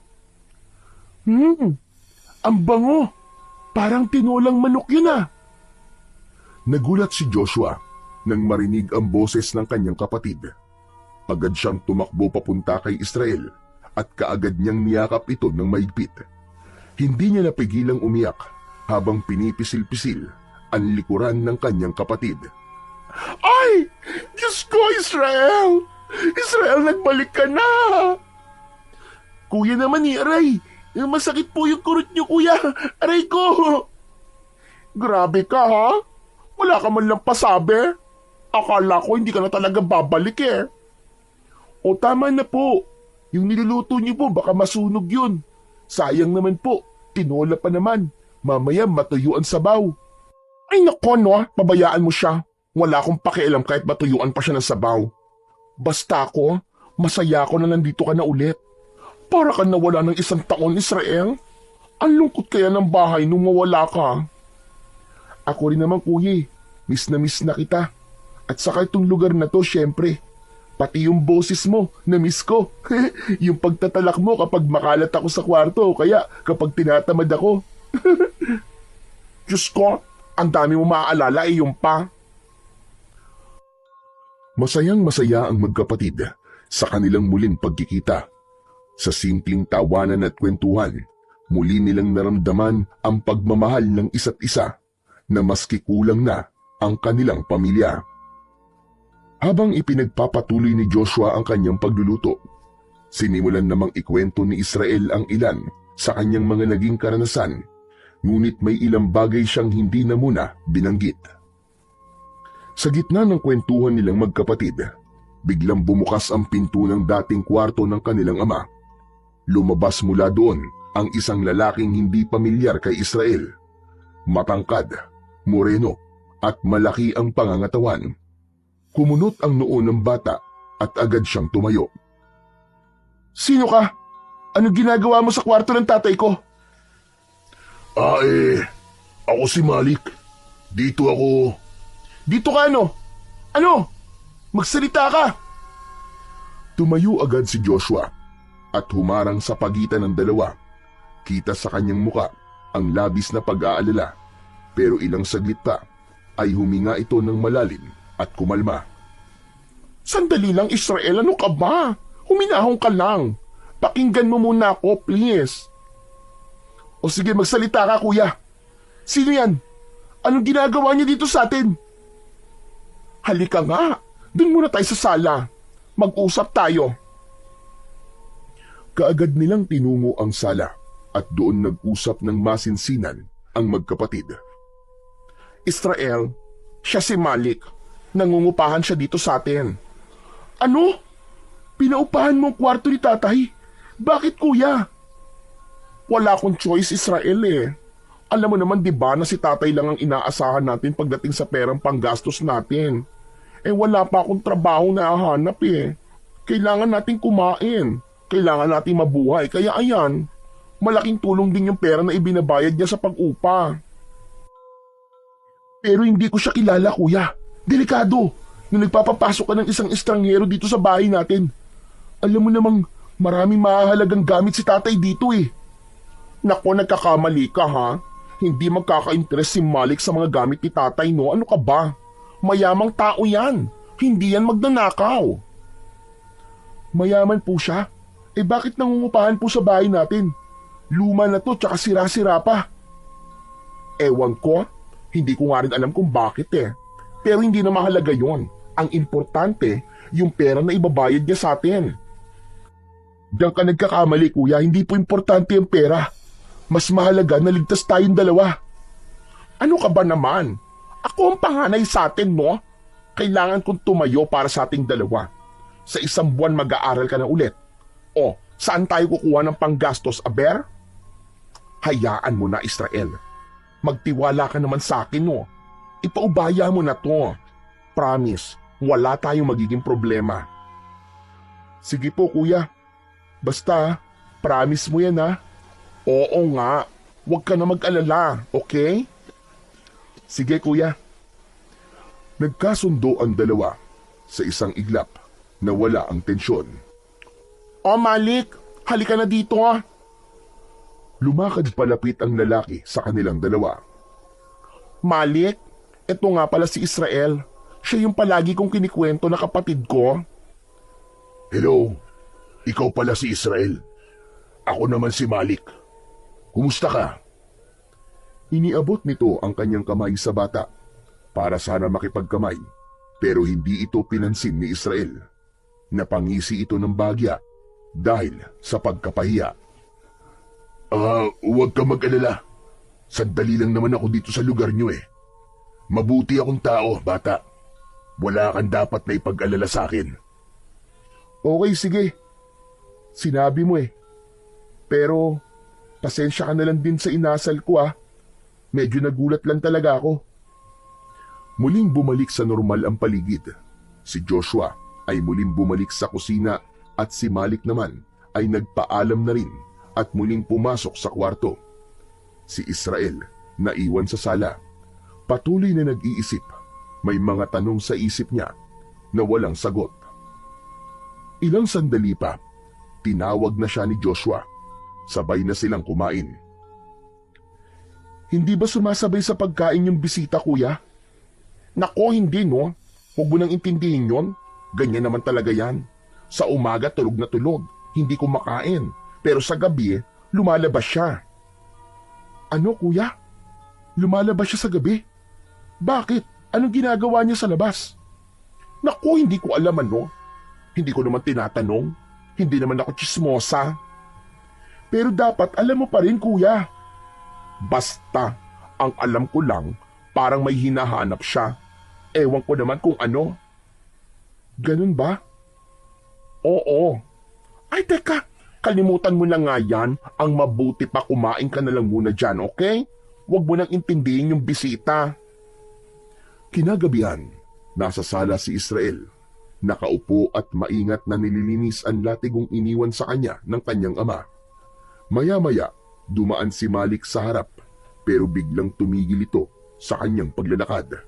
[SPEAKER 2] Ang bango! Parang tinolang manok yun ah!
[SPEAKER 1] Nagulat si Joshua nang marinig ang boses ng kanyang kapatid. Agad siyang tumakbo papunta kay Israel at kaagad niyang niyakap ito ng maigpit. Hindi niya napigilang umiyak habang pinipisil-pisil ang likuran ng kanyang kapatid.
[SPEAKER 2] Ay! Diyos ko, Israel! Israel, nagbalik ka na! Kuya naman ni Aray! Masakit po yung kurot niyo, kuya! Aray ko! Grabe ka, ha? Wala ka man lang pasabi. Akala ko hindi ka na talaga babalik eh. O tama na po. Yung niluluto niyo po, baka masunog yun. Sayang naman po. Tinola pa naman. Mamaya matuyo ang sabaw. Ay nako no, pabayaan mo siya. Wala akong pakialam kahit matuyuan pa siya ng sabaw. Basta ako, masaya ako na nandito ka na ulit. Para ka nawala ng 1 taon, Israel. Ang lungkot kaya ng bahay nung mawala ka. Ako rin naman kuya, miss na kita. At saka itong lugar na to, syempre. Pati yung boses mo, na-miss ko. Yung pagtatalak mo kapag makalat ako sa kwarto, kaya kapag tinatamad ako. Diyos ko, ang dami mo maaalala yung pa.
[SPEAKER 1] Masayang masaya ang magkapatid sa kanilang muling pagkikita. Sa simpleng tawanan at kwentuhan, muli nilang naramdaman ang pagmamahal ng isa't isa na maski kulang na ang kanilang pamilya. Habang ipinagpapatuloy ni Joshua ang kanyang pagluluto, sinimulan namang ikwento ni Israel ang ilan sa kanyang mga naging karanasan, ngunit may ilang bagay siyang hindi na muna binanggit. Sa gitna ng kwentuhan nilang magkapatid, biglang bumukas ang pinto ng dating kwarto ng kanilang ama. Lumabas mula doon ang isang lalaking hindi pamilyar kay Israel. Matangkad, moreno, at malaki ang pangangatawan. Kumunot ang noo ng bata at agad siyang tumayo.
[SPEAKER 2] Sino ka? Ano ginagawa mo sa kwarto ng tatay ko?
[SPEAKER 3] Ako si Malik. Dito ako.
[SPEAKER 2] Dito ka ano? Ano? Magsalita ka!
[SPEAKER 1] Tumayo agad si Joshua at humarang sa pagitan ng dalawa. Kita sa kanyang muka ang labis na pag-aalala, pero ilang saglit pa ay huminga ito ng malalim at kumalma.
[SPEAKER 2] Sandali lang, Israel, ano ka ba? Huminahon ka lang. Pakinggan mo muna ako, please. O sige, magsalita ka, kuya. Sino yan? Anong ginagawa niya dito sa atin? Halika nga, dun muna tayo sa sala. Mag-usap tayo.
[SPEAKER 1] Kaagad nilang tinungo ang sala at doon nag-usap ng masinsinan ang magkapatid.
[SPEAKER 2] Israel, siya si Malik. Nangungupahan siya dito sa atin. Ano? Pinaupahan mo ang kwarto ni tatay? Bakit, kuya? Wala akong choice, Israel eh. Alam mo naman, di ba, na si tatay lang ang inaasahan natin pagdating sa perang panggastos natin. Wala pa akong trabaho na hahanap eh. Kailangan natin kumain. Kailangan natin mabuhay. Kaya ayan, malaking tulong din yung pera na ibinabayad niya sa pag-upa. Pero hindi ko siya kilala, kuya. Delikado. Nung nagpapapasok ka ng isang estranghero dito sa bahay natin. Alam mo namang maraming mahalagang gamit si tatay dito eh. Nako, nagkakamali ka ha. Hindi magkaka-interest si Malik sa mga gamit ni tatay, no? Ano ka ba? Mayamang tao yan. Hindi yan magnanakaw. Mayaman po siya? Bakit nangungupahan po sa bahay natin? Luma na to tsaka sira-sira pa. Ewan ko. Hindi ko nga rin alam kung bakit eh. Pero hindi na mahalaga yon. Ang importante, yung pera na ibabayad niya sa atin. Diyan ka nagkakamali, kuya. Hindi po importante yung pera. Mas mahalaga na ligtas tayong dalawa. Ano ka ba naman? Ako ang panganay sa atin, no? Kailangan kong tumayo para sa ating dalawa. Sa isang buwan mag-aaral ka na ulit. O, saan tayo kukuha ng panggastos, aber? Hayaan mo na, Israel. Magtiwala ka naman sa akin, no? Ipaubaya mo na to. Promise, wala tayong magiging problema. Sige po, kuya. Basta, promise mo yan, ha? Oo nga. Huwag ka na mag-alala, okay? Sige, kuya.
[SPEAKER 1] Nagkasundo ang dalawa sa isang iglap na wala ang tensyon.
[SPEAKER 2] O Malik, halika na dito ha.
[SPEAKER 1] Lumakad palapit ang lalaki sa kanilang dalawa.
[SPEAKER 2] Malik, ito nga pala si Israel. Siya yung palagi kong kinikwento na kapatid ko.
[SPEAKER 3] Hello, ikaw pala si Israel. Ako naman si Malik. Kumusta ka?
[SPEAKER 1] Iniabot nito ang kanyang kamay sa bata para sana makipagkamay, pero hindi ito pinansin ni Israel. Napangisi ito ng bagya dahil sa pagkapahiya.
[SPEAKER 3] Huwag ka mag-alala. Sandali lang naman ako dito sa lugar niyo eh. Mabuti akong tao, bata. Wala kang dapat na ipag-alala sa akin.
[SPEAKER 2] Okay, sige. Sinabi mo eh. Pero, pasensya ka na lang din sa inasal ko ah. Medyo nagulat lang talaga ako.
[SPEAKER 1] Muling bumalik sa normal ang paligid. Si Joshua ay muling bumalik sa kusina at si Malik naman ay nagpaalam na rin at muling pumasok sa kwarto. Si Israel naiwan sa sala. Patuloy na nag-iisip. May mga tanong sa isip niya na walang sagot. Ilang sandali pa, tinawag na siya ni Joshua. Sabay na silang kumain.
[SPEAKER 2] Hindi ba sumasabay sa pagkain yung bisita, kuya? Nako, hindi no. Huwag mo nang intindihin yon. Ganyan naman talaga yan. Sa umaga tulog na tulog, hindi kumakain. Pero sa gabi, lumalabas siya. Ano, kuya? Lumalabas siya sa gabi? Bakit? Anong ginagawa niya sa labas?
[SPEAKER 3] Naku, hindi ko alam ano. Hindi ko naman tinatanong. Hindi naman ako tsismosa. Pero dapat alam mo pa rin, kuya. Basta, ang alam ko lang, parang may hinahanap siya. Ewan ko naman kung ano. Ganun ba? Oo. Ay, teka. Kalimutan mo na nga yan. Ang mabuti pa kumain ka na lang muna dyan, okay? Huwag mo nang intindihin yung bisita.
[SPEAKER 1] Kinagabihan, nasa sala si Israel. Nakaupo at maingat na nililinis ang latigong iniwan sa kanya ng kanyang ama. Maya-maya, dumaan si Malik sa harap pero biglang tumigil ito sa kanyang paglalakad.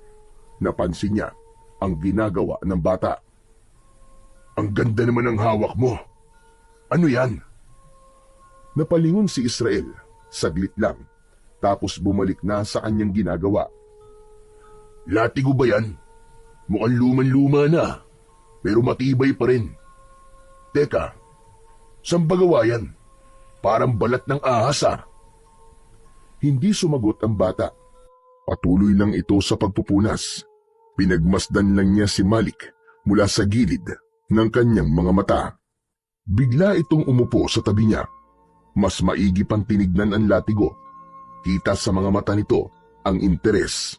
[SPEAKER 1] Napansin niya ang ginagawa ng bata. Ang ganda naman ng hawak mo. Ano yan? Napalingon si Israel, saglit lang, tapos bumalik na sa kanyang ginagawa. Latigo ba yan? Mukhang luman-luma na, pero matibay pa rin. Teka, saan ba gawa yan? Parang balat ng ahas ah. Hindi sumagot ang bata. Patuloy lang ito sa pagpupunas. Pinagmasdan lang niya si Malik mula sa gilid ng kanyang mga mata. Bigla itong umupo sa tabi niya. Mas maigi pang tinignan ang latigo. Kita sa mga mata nito ang interes.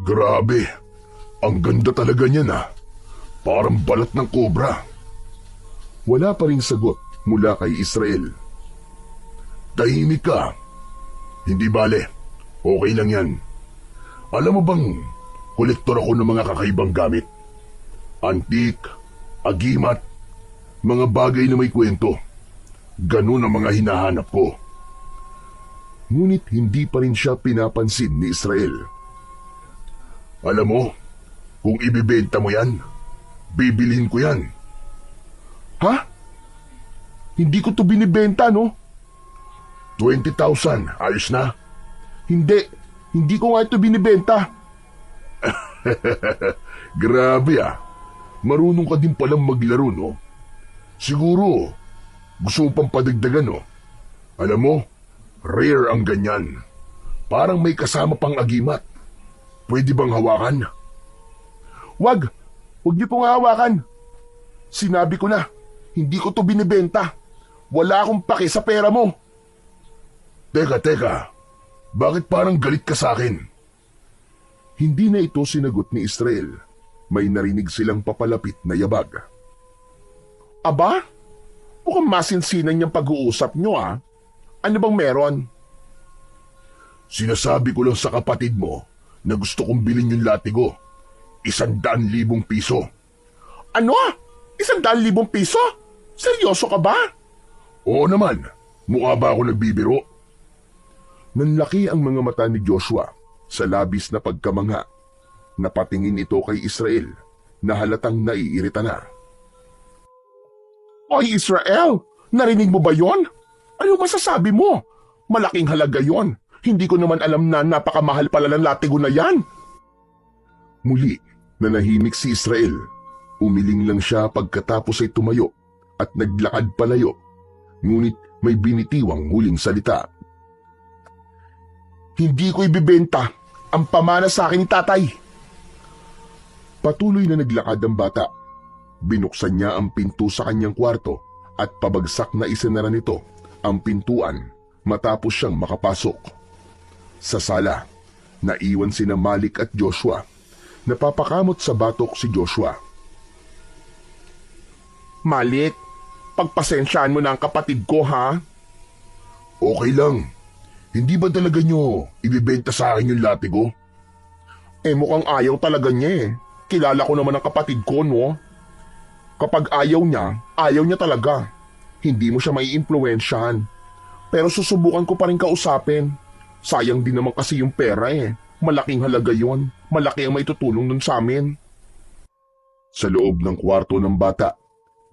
[SPEAKER 1] Grabe, ang ganda talaga niya na. Parang balat ng kobra. Wala pa ring sagot mula kay Israel. Tahimik ka. Hindi bale, okay lang yan. Alam mo bang, kolektor ako ng mga kakaibang gamit. Antik, agimat, mga bagay na may kwento. Ganun ang mga hinahanap ko. Ngunit hindi pa rin siya pinapansin ni Israel. Alam mo, kung ibibenta mo yan, bibilhin ko yan.
[SPEAKER 3] Ha? Hindi ko to binibenta, no?
[SPEAKER 1] 20,000, ayos na?
[SPEAKER 3] Hindi ko nga ito binibenta.
[SPEAKER 1] Grabe ah, marunong ka din palang maglaro, no? Siguro, gusto mo pang padagdagan, no? Alam mo, rare ang ganyan. Parang may kasama pang agimat. Pwede bang hawakan?
[SPEAKER 3] Wag niyo pong hawakan. Sinabi ko na, hindi ko to binibenta. Wala akong pake sa pera mo.
[SPEAKER 1] Teka, bakit parang galit ka sa akin? Hindi na ito sinagot ni Israel. May narinig silang papalapit na yabag.
[SPEAKER 3] Aba? Mukhang masinsinan niyang pag-uusap niyo ah. Ano bang meron?
[SPEAKER 1] Sinasabi ko lang sa kapatid mo na gusto kong bilhin yung latigo. 100,000 piso.
[SPEAKER 3] Ano? 100,000 piso? Seryoso ka ba?
[SPEAKER 1] Oo naman, mukha ba ako nagbibiro? Nanlaki ang mga mata ni Joshua sa labis na pagkamangha. Napatingin ito kay Israel na halatang naiirita na.
[SPEAKER 3] Oy Israel, narinig mo ba yon? Ano masasabi mo? Malaking halaga yon. Hindi ko naman alam na napakamahal pala ng latigo na yan.
[SPEAKER 1] Muli, nanahimik si Israel. Umiling lang siya pagkatapos ay tumayo at naglakad palayo. Ngunit may binitiwang huling salita.
[SPEAKER 3] Hindi ko ibibenta ang pamana sa akin ni tatay.
[SPEAKER 1] Patuloy na naglakad ang bata. Binuksan niya ang pinto sa kanyang kwarto at pabagsak na isinara nito ang pintuan matapos siyang makapasok. Sa sala, naiwan sina Malik at Joshua. Napapakamot sa batok si Joshua.
[SPEAKER 3] Malik, pagpasensyaan mo na ang kapatid ko ha?
[SPEAKER 1] Okay lang. Hindi ba talaga nyo ibibenta sa akin yung latigo?
[SPEAKER 3] Mukhang ayaw talaga niya eh. Kilala ko naman ang kapatid ko, no? Kapag ayaw niya talaga. Hindi mo siya maiimpluwensyahan. Pero susubukan ko pa rin kausapin. Sayang din naman kasi yung pera eh. Malaking halaga yon. Malaki ang maitutulong nun sa amin.
[SPEAKER 1] Sa loob ng kwarto ng bata,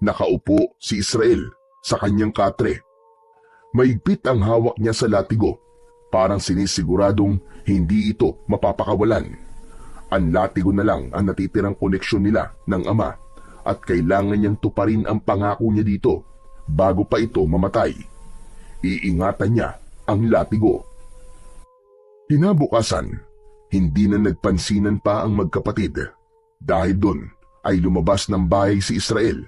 [SPEAKER 1] nakaupo si Israel sa kanyang katre. Maigpit ang hawak niya sa latigo. Parang sinisiguradong hindi ito mapapakawalan. Ang latigo na lang ang natitirang koneksyon nila ng ama at kailangan niyang tuparin ang pangako niya dito bago pa ito mamatay. Iingatan niya ang latigo. Kinabukasan, hindi na nagpansinan pa ang magkapatid. Dahil doon ay lumabas ng bahay si Israel,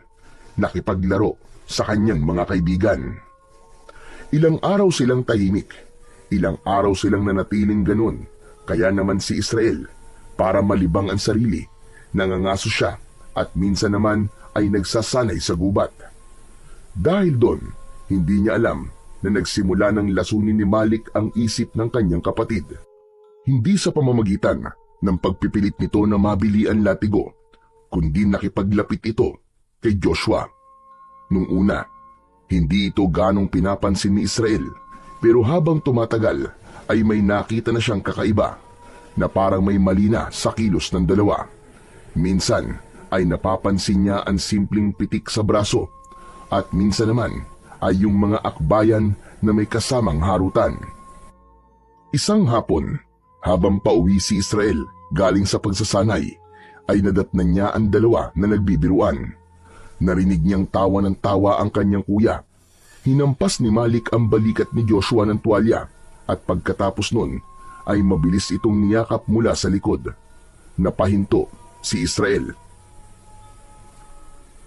[SPEAKER 1] nakipaglaro sa kanyang mga kaibigan. Ilang araw silang tahimik, ilang araw silang nanatiling ganun, kaya naman si Israel, para malibang ang sarili, nangangaso siya at minsan naman ay nagsasanay sa gubat. Dahil doon, hindi niya alam na nagsimula ng lasunin ni Malik ang isip ng kanyang kapatid. Hindi sa pamamagitan ng pagpipilit nito na mabili ang latigo, kundi nakipaglapit ito kay Joshua. Nung una, hindi ito ganong pinapansin ni Israel, pero habang tumatagal ay may nakita na siyang kakaiba na parang may mali na sa kilos ng dalawa. Minsan ay napapansin niya ang simpleng pitik sa braso at minsan naman ay yung mga akbayan na may kasamang harutan. Isang hapon, habang pauwi si Israel galing sa pagsasanay, ay nadatnan niya ang dalawa na nagbibiruan. Narinig niyang tawa ng tawa ang kanyang kuya. Hinampas ni Malik ang balikat ni Joshua ng tuwalya at pagkatapos nun ay mabilis itong niyakap mula sa likod. Napahinto si Israel.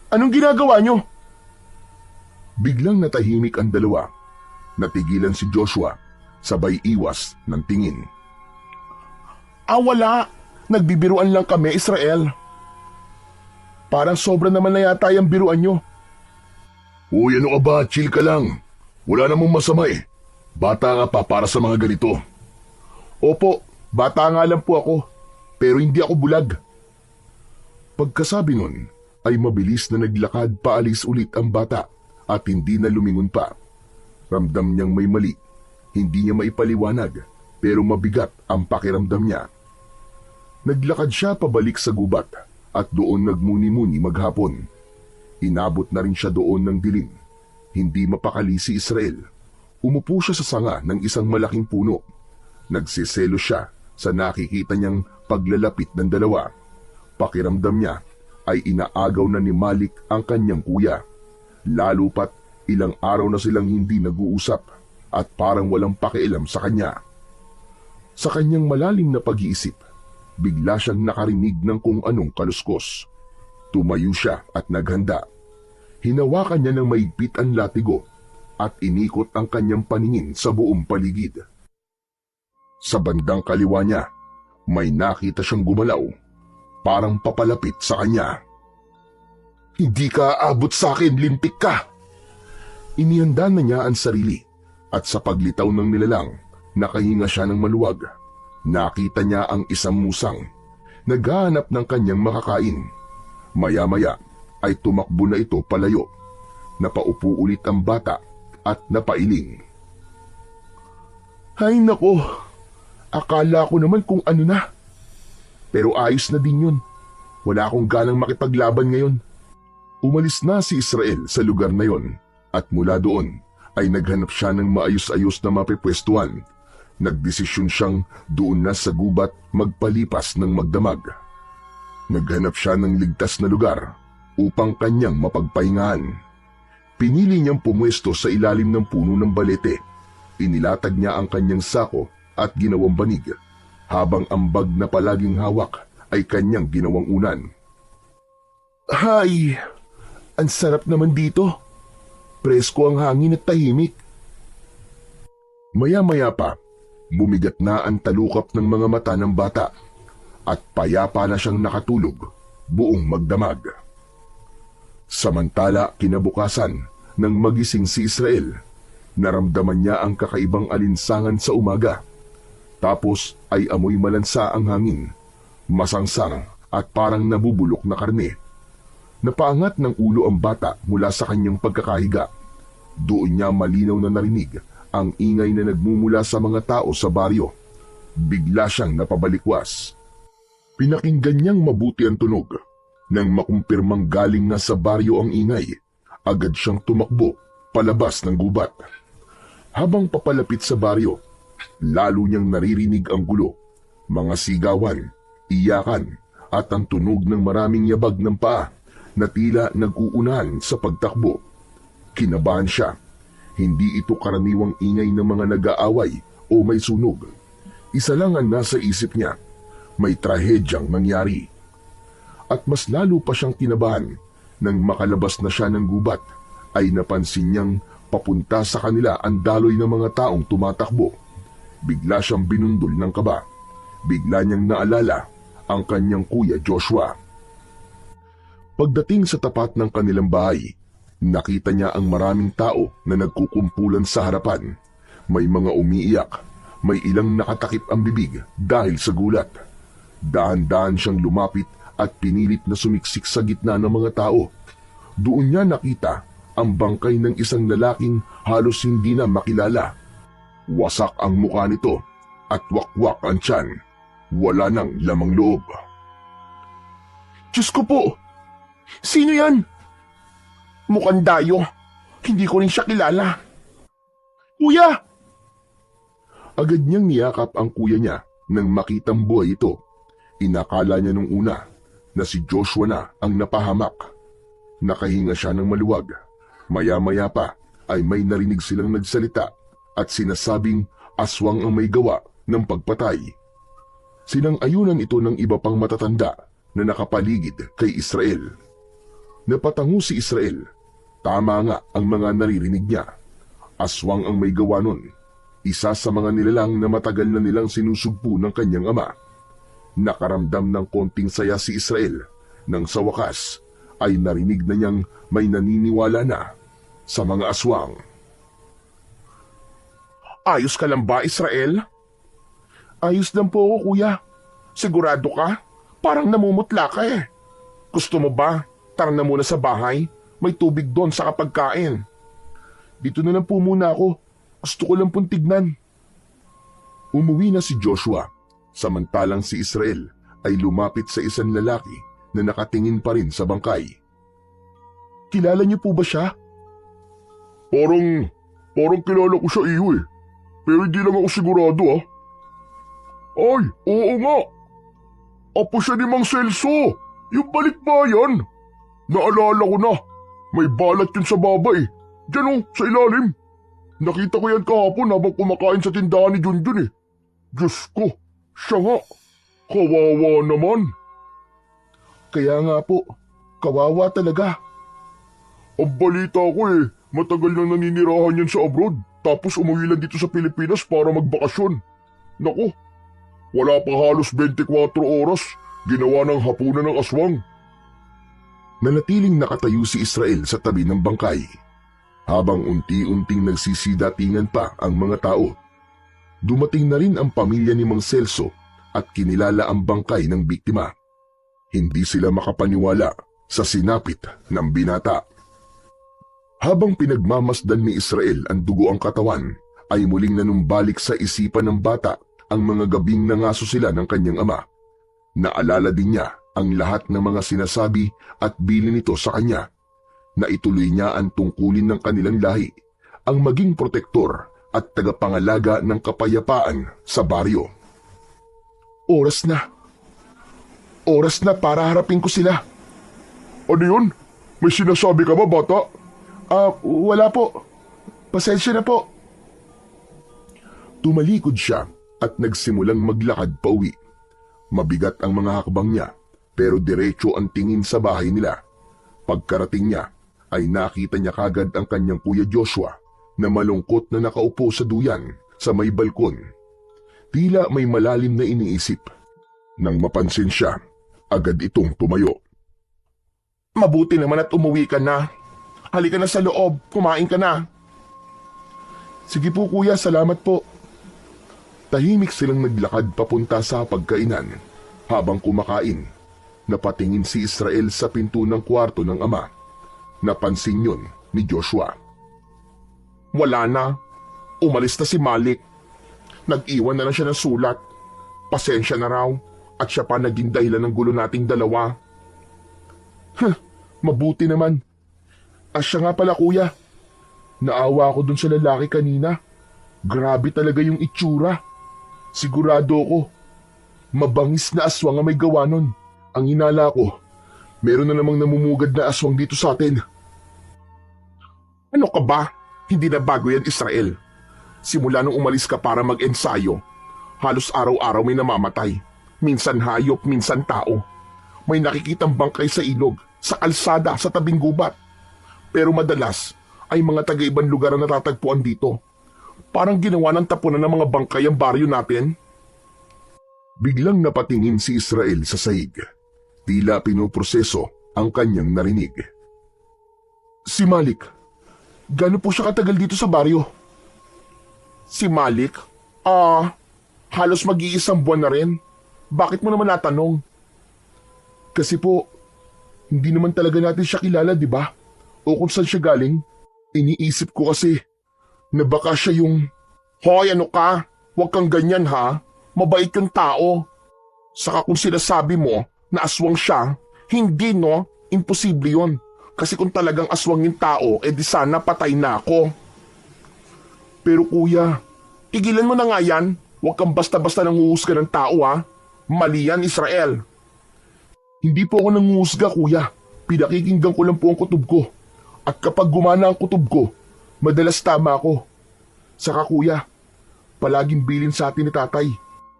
[SPEAKER 2] Anong ginagawa niyo?
[SPEAKER 1] Biglang natahimik ang dalawa. Natigilan si Joshua, sabay iwas ng tingin.
[SPEAKER 2] Wala. Nagbibiruan lang kami, Israel. Parang sobra naman na yata yung biruan niyo.
[SPEAKER 1] Uy, ano ka ba? Chill ka lang. Wala namang masama eh. Bata nga pa para sa mga ganito.
[SPEAKER 2] Opo, bata nga lang po ako. Pero hindi ako bulag.
[SPEAKER 1] Pagkasabi nun, ay mabilis na naglakad paalis ulit ang bata at hindi na lumingon pa. Ramdam niyang may mali. Hindi niya maipaliwanag, pero mabigat ang pakiramdam niya. Naglakad siya pabalik sa gubat at doon nagmuni-muni maghapon. Inabot na rin siya doon ng dilim. Hindi mapakali si Israel. Umupo siya sa sanga ng isang malaking puno. Nagsiselo siya sa nakikita niyang paglalapit ng dalawa. Pakiramdam niya ay inaagaw na ni Malik ang kanyang kuya. Lalo pat ilang araw na silang hindi nag-uusap at parang walang pakialam sa kanya. Sa kanyang malalim na pag-iisip, bigla siyang nakarinig ng kung anong kaluskos. Tumayo siya at naghanda. Hinawakan niya ng maigpit ang latigo at inikot ang kanyang paningin sa buong paligid. Sa bandang kaliwa niya, may nakita siyang gumalaw, parang papalapit sa kanya.
[SPEAKER 2] Hindi ka aabot sa akin, lintik ka!
[SPEAKER 1] Inihanda na niya ang sarili at sa paglitaw ng nilalang, nakahinga siya ng maluwag. Nakita niya ang isang musang, naghahanap ng kanyang makakain. Maya-maya ay tumakbo na ito palayo. Napaupo ulit ang bata at napailing.
[SPEAKER 2] Ay nako, akala ko naman kung ano na. Pero ayos na din yun. Wala akong ganang makipaglaban ngayon.
[SPEAKER 1] Umalis na si Israel sa lugar na yon at mula doon ay naghanap siya ng maayos-ayos na mapipwestuhan. Nagdesisyon siyang doon na sa gubat magpalipas ng magdamag. Naghanap siya ng ligtas na lugar upang kanyang mapagpahingahan. Pinili niyang pumwesto sa ilalim ng puno ng balete. Inilatag niya ang kanyang sako at ginawang banig, habang ang bag na palaging hawak ay kanyang ginawang unan.
[SPEAKER 2] Hay! Ang sarap naman dito. Presko ang hangin at tahimik.
[SPEAKER 1] Maya-maya pa, bumigat na ang talukap ng mga mata ng bata at payapa na siyang nakatulog buong magdamag. Samantala kinabukasan nang magising si Israel, naramdaman niya ang kakaibang alinsangan sa umaga. Tapos ay amoy malansa ang hangin, masangsang at parang nabubulok na karne. Napaangat ng ulo ang bata mula sa kanyang pagkakahiga. Doon niya malinaw na narinig ang ingay na nagmumula sa mga tao sa baryo. Bigla siyang napabalikwas. Pinakinggan niyang mabuti ang tunog. Nang makumpirmang galing na sa baryo ang ingay, agad siyang tumakbo palabas ng gubat. Habang papalapit sa baryo, lalo niyang naririnig ang gulo, mga sigawan, iyakan at ang tunog ng maraming yabag ng paa na tila nag-uunahan sa pagtakbo. Kinabahan siya. Hindi ito karaniwang ingay ng mga nag-aaway o may sunog. Isa lang ang nasa isip niya, may trahedyang nangyari. At mas lalo pa siyang kinabahan nang makalabas na siya ng gubat ay napansin niyang papunta sa kanila ang daloy ng mga taong tumatakbo. Bigla siyang binundol ng kaba. Bigla niyang naalala ang kanyang kuya Joshua. Pagdating sa tapat ng kanilang bahay, nakita niya ang maraming tao na nagkukumpulan sa harapan. May mga umiiyak, may ilang nakatakip ang bibig dahil sa gulat. Dahan-dahan siyang lumapit at pinilit na sumiksik sa gitna ng mga tao. Doon niya nakita ang bangkay ng isang lalaking halos hindi na makilala. Wasak ang mukha nito at wakwak ang tiyan. Wala nang lamang loob.
[SPEAKER 2] Diyos ko po! Sino yan? Mukhang dayo. Hindi ko rin siya kilala. Kuya!
[SPEAKER 1] Agad niyang niyakap ang kuya niya nang makitang buhay ito. Inakala niya nung una na si Joshua na ang napahamak. Nakahinga siya ng maluwag. Maya-maya pa ay may narinig silang nagsalita at sinasabing aswang ang may gawa ng pagpatay. Sinang-ayunan ito ng iba pang matatanda na nakapaligid kay Israel. Napatango si Israel. Tama nga ang mga naririnig niya. Aswang ang may gawa nun. Isa sa mga nilalang na matagal na nilang sinusugpo ng kanyang ama. Nakaramdam ng konting saya si Israel nang sa wakas ay narinig na niyang may naniniwala na sa mga aswang.
[SPEAKER 2] Ayos ka lang ba, Israel? Ayos lang po ako, kuya. Sigurado ka? Parang namumutla ka eh. Gusto mo ba? Tara na muna sa bahay. May tubig doon sa kapagkain. Dito na lang po muna ako. Gusto ko lang pong tignan.
[SPEAKER 1] Umuwi na si Joshua. Samantalang si Israel ay lumapit sa isang lalaki na nakatingin pa rin sa bangkay.
[SPEAKER 2] Kilala niyo po ba siya?
[SPEAKER 3] Parang kilala ko siya, iyo eh. Pero hindi lang ako sigurado ah. Ay, oo nga. Apo siya ni Mang Celso. Yung balikbayan. Naalala ko na. May balat yun sa baba eh. Diyan oh, sa ilalim. Nakita ko yan kahapon habang kumakain sa tindahan ni Junjun eh. Diyos ko, siya nga. Kawawa naman.
[SPEAKER 2] Kaya nga po, kawawa talaga.
[SPEAKER 3] Ang balita ko eh, matagal nang naninirahan yan sa abroad. Tapos umuwi lang dito sa Pilipinas para magbakasyon. Naku, wala pa halos 24 oras. Ginawa ng hapunan ng aswang.
[SPEAKER 1] Nanatiling nakatayo si Israel sa tabi ng bangkay. Habang unti-unting nagsisidatingan pa ang mga tao. Dumating na rin ang pamilya ni Mang Celso at kinilala ang bangkay ng biktima. Hindi sila makapaniwala sa sinapit ng binata. Habang pinagmamasdan ni Israel ang dugo ang katawan, ay muling nanumbalik sa isipan ng bata ang mga gabing nangaso sila ng kanyang ama. Naalala din niya ang lahat ng mga sinasabi at bilin nito sa kanya. Na ituloy niya ang tungkulin ng kanilang lahi, ang maging protektor at tagapangalaga ng kapayapaan sa baryo.
[SPEAKER 2] Oras na. Oras na para harapin ko sila.
[SPEAKER 3] Ano yun? May sinasabi ka ba, bata?
[SPEAKER 2] Wala po. Pasensya na po.
[SPEAKER 1] Tumalikod siya at nagsimulang maglakad pauwi. Mabigat ang mga hakbang niya pero diretso ang tingin sa bahay nila. Pagkarating niya ay nakita niya kagad ang kanyang kuya Joshua na malungkot na nakaupo sa duyan sa may balkon. Tila may malalim na iniisip. Nang mapansin siya, agad itong tumayo.
[SPEAKER 2] Mabuti naman at umuwi ka na. Halika na sa loob, kumain ka na. Sige po kuya, salamat po.
[SPEAKER 1] Tahimik silang naglakad papunta sa pagkainan. Habang kumakain, napatingin si Israel sa pinto ng kwarto ng ama. Napansin yun ni Joshua.
[SPEAKER 2] Wala na. Umalis na si Malik. Nag-iwan na lang siya ng sulat. Pasensya na raw at siya pa naging dahilan ng gulo nating dalawa. Mabuti naman. Siya nga pala kuya. Naawa ako dun sa lalaki kanina. Grabe talaga yung itsura. Sigurado ko. Mabangis na aswang ang may gawa nun. Ang hinala ko, meron na namang namumugad na aswang dito sa atin. Ano ka ba? Hindi na bago yan, Israel. Simula nung umalis ka para mag-ensayo, halos araw-araw may namamatay. Minsan hayop, minsan tao.
[SPEAKER 3] may nakikitang bangkay sa ilog, sa kalsada, sa tabing gubat. Pero madalas ay mga taga-ibang lugar ang natatagpuan dito. Parang ginawa ng tapunan ng mga bangkay ang baryo natin.
[SPEAKER 1] Biglang napatingin si Israel sa sahig. Tila pinoproseso ang kanyang narinig.
[SPEAKER 3] Si Malik, gaano po siya katagal dito sa baryo? Si Malik? Halos mag-iisang buwan na rin. Bakit mo naman natanong? Kasi po, hindi naman talaga natin siya kilala, di ba? O kung saan siya galing. Iniisip ko kasi na baka siya yung... Hoy, ano ka? Huwag kang ganyan ha. Mabait yung tao. Saka kung sinasabi mo na aswang siya, hindi no, imposible yun. Kasi kung talagang aswang yung tao, di sana patay na ako. Pero kuya, tigilan mo na nga yan. Huwag kang basta-basta nanguhusga ng tao ha. Mali yan, Israel. Hindi po ako nanguhusga kuya. Pinakikinggan ko lang po ang kutob ko. At kapag gumana ang kutob ko, madalas tama ako. Saka kuya, palaging bilin sa atin ni tatay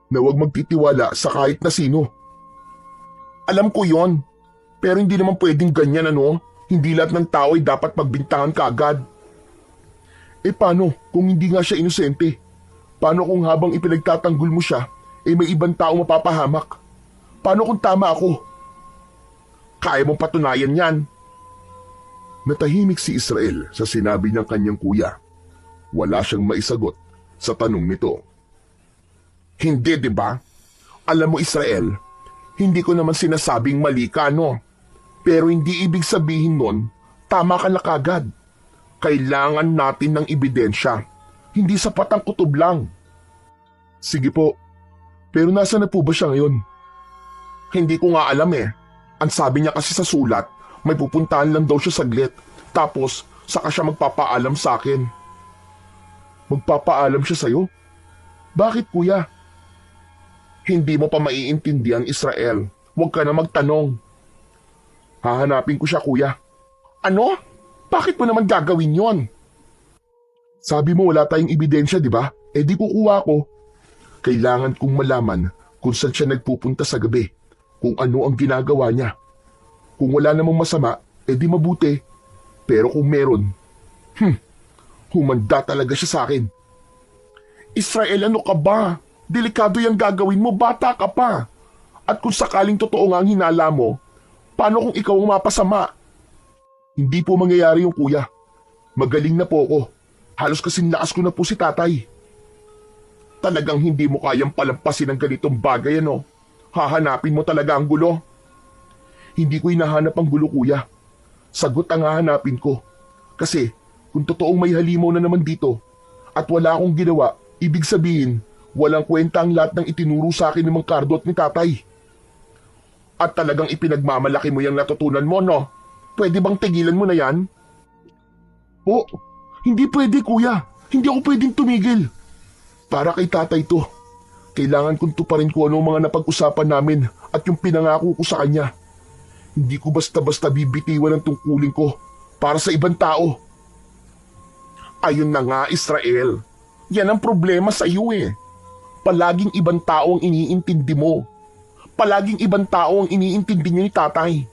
[SPEAKER 3] na huwag magtitiwala sa kahit na sino. Alam ko yon, pero hindi naman pwedeng ganyan ano. Hindi lahat ng tao ay dapat magbintangan kaagad. Paano kung hindi nga siya inosente? Paano kung habang ipinagtatanggol mo siya, may ibang tao mapapahamak? Paano kung tama ako? Kaya mong patunayan yan.
[SPEAKER 1] Natahimik si Israel sa sinabi ng kanyang kuya. Wala siyang maisagot sa tanong nito.
[SPEAKER 3] Hindi, di ba? Alam mo, Israel, hindi ko naman sinasabing mali ka, no? Pero hindi ibig sabihin nun, tama ka na kagad. Kailangan natin ng ebidensya. Hindi sapat ang kutob lang.
[SPEAKER 1] Sige po, pero nasa na po ba siya ngayon?
[SPEAKER 3] Hindi ko nga alam eh. Ang sabi niya kasi sa sulat, may pupuntahan lang daw siya saglit. Tapos, saka siya magpapaalam sa akin.
[SPEAKER 1] Magpapaalam siya sa'yo? Bakit kuya?
[SPEAKER 3] Hindi mo pa maiintindihan, Israel. Huwag ka na magtanong. Hahanapin ko siya, kuya. Ano? Bakit mo naman gagawin yon?
[SPEAKER 1] Sabi mo wala tayong ebidensya, di ba? Di kukuha ko. Kailangan kong malaman kung saan siya nagpupunta sa gabi. Kung ano ang ginagawa niya. Kung wala namang masama, di mabuti. Pero kung meron, humanda talaga siya sa akin.
[SPEAKER 3] Israel, ano ka ba? Delikado yung gagawin mo, bata ka pa. At kung sakaling totoo nga ang hinala mo, paano kung ikaw ang mapasama?
[SPEAKER 1] Hindi po mangyayari yung kuya. Magaling na po ako. Halos kasing lakas ko na po si tatay.
[SPEAKER 3] Talagang hindi mo kayang palampasin ang ganitong bagay, ano? Hahanapin mo talaga ang gulo.
[SPEAKER 1] Hindi ko hinahanap ang gulo, kuya. Sagot ang hahanapin ko. Kasi kung totoong may halimaw na naman dito at wala akong ginawa, ibig sabihin, walang kwenta ang lahat ng itinuro sa akin ni Mang Cardo at ni tatay.
[SPEAKER 3] At talagang ipinagmamalaki mo yung natutunan mo, no? Pwede bang tigilan mo na yan?
[SPEAKER 1] Hindi pwede, kuya. Hindi ako pwedeng tumigil. Para kay tatay to. Kailangan kong tuparin ko ano mga napag-usapan namin at yung pinangako ko sa kanya. Hindi ko basta-basta bibitiwan ang tungkulin ko para sa ibang tao.
[SPEAKER 3] Ayun na nga, Israel. Yan ang problema sa iyo eh. Palaging ibang tao ang iniintindi mo. Palaging ibang tao ang iniintindi niyo ni tatay.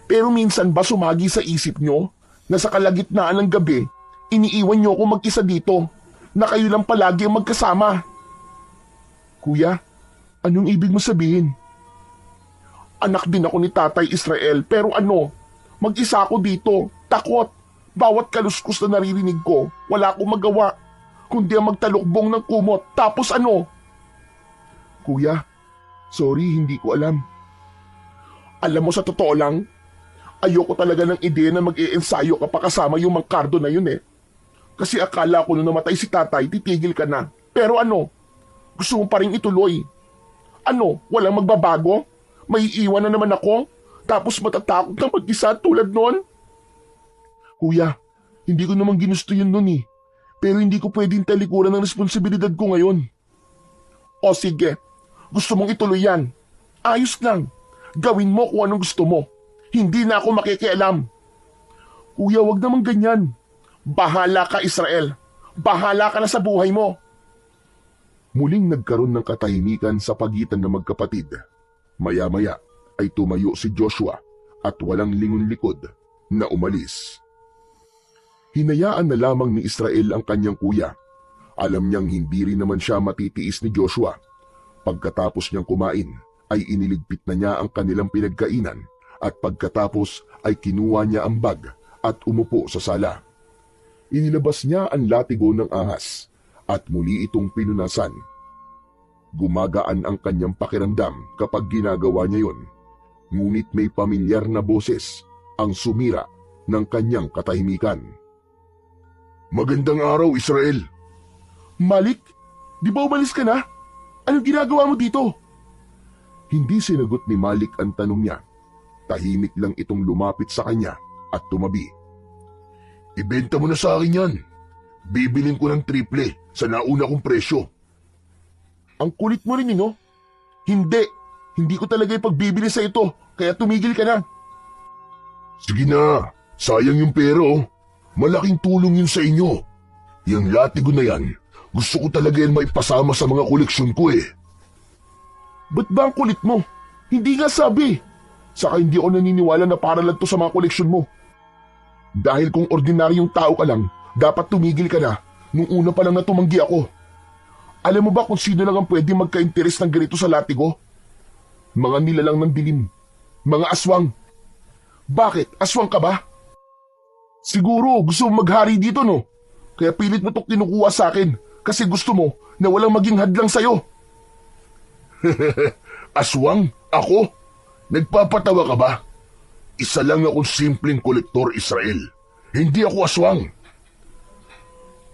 [SPEAKER 3] Pero minsan ba sumagi sa isip niyo na sa kalagitnaan ng gabi, iniiwan niyo ako mag-isa dito, na kayo lang palagi ang magkasama?
[SPEAKER 1] Kuya, anong ibig mo sabihin?
[SPEAKER 3] Anak din ako ni Tatay Israel, pero ano, mag-isa ako dito, takot. Bawat kaluskos na naririnig ko, wala akong magawa, kundi ang magtalukbong ng kumot. Tapos ano?
[SPEAKER 1] Kuya, sorry, hindi ko alam.
[SPEAKER 3] Alam mo, sa totoo lang, ayoko talaga ng ideya na mag-iensayo ka pa kasama yung Mang Cardo na yun eh. Kasi akala ko nung namatay si tatay, titigil ka na. Pero ano, gusto mo pa rin ituloy. Ano, walang magbabago? May iiwan na naman ako? Tapos matatakot na mag-isa tulad nun?
[SPEAKER 1] Kuya, hindi ko naman ginusto yun nun eh. Pero hindi ko pwedeng talikuran ng responsibilidad ko ngayon.
[SPEAKER 3] O sige, gusto mong ituloy yan. Ayos lang. Gawin mo kung anong gusto mo. Hindi na ako makikialam.
[SPEAKER 1] Kuya, wag naman ganyan.
[SPEAKER 3] Bahala ka, Israel. Bahala ka na sa buhay mo.
[SPEAKER 1] Muling nagkaroon ng katahimikan sa pagitan ng magkapatid. Maya-maya, ay tumayo si Joshua at walang lingon likod na umalis. Hinayaan na lamang ni Israel ang kanyang kuya. Alam niyang hindi rin naman siya matitiis ni Joshua. Pagkatapos niyang kumain, ay iniligpit na niya ang kanilang pinagkainan at pagkatapos ay kinuha niya ang bag at umupo sa sala. Inilabas niya ang latigo ng ahas at muli itong pinunasan. Gumagaan ang kanyang pakiramdam kapag ginagawa niya yon, ngunit may pamilyar na boses ang sumira ng kanyang katahimikan.
[SPEAKER 3] Magandang araw, Israel.
[SPEAKER 2] Malik, di ba umalis ka na? Anong ginagawa mo dito?
[SPEAKER 1] Hindi sinagot ni Malik ang tanong niya. Tahimik lang itong lumapit sa kanya at tumabi.
[SPEAKER 3] Ibenta mo na sa akin yan. Bibilin ko ng triple sa nauna kong presyo.
[SPEAKER 2] Ang kulit mo rin no? Hindi ko talaga ipagbibili sa ito, kaya tumigil ka na.
[SPEAKER 3] Sige na, sayang yung pera oh. Malaking tulong yun sa inyo. Yung latigo na yan, gusto ko talaga yan maipasama sa mga koleksyon ko eh.
[SPEAKER 2] Ba't ba ang kulit mo? Hindi nga sabi. Saka hindi ako naniniwala na para lang to sa mga koleksyon mo. Dahil kung ordinaryong tao ka lang, dapat tumigil ka na nung una pa lang na tumanggi ako. Alam mo ba kung sino lang ang pwede magka-interes ng ganito sa latigo? Mga nilalang ng dilim. Mga aswang. Bakit? Aswang ka ba? Siguro gusto mo maghari dito no? Kaya pilit mo itong kinukuha sa akin kasi gusto mo na walang maging hadlang sa'yo.
[SPEAKER 3] Aswang? Ako? Nagpapatawa ka ba? Isa lang akong simpleng kolektor, Israel. Hindi ako aswang.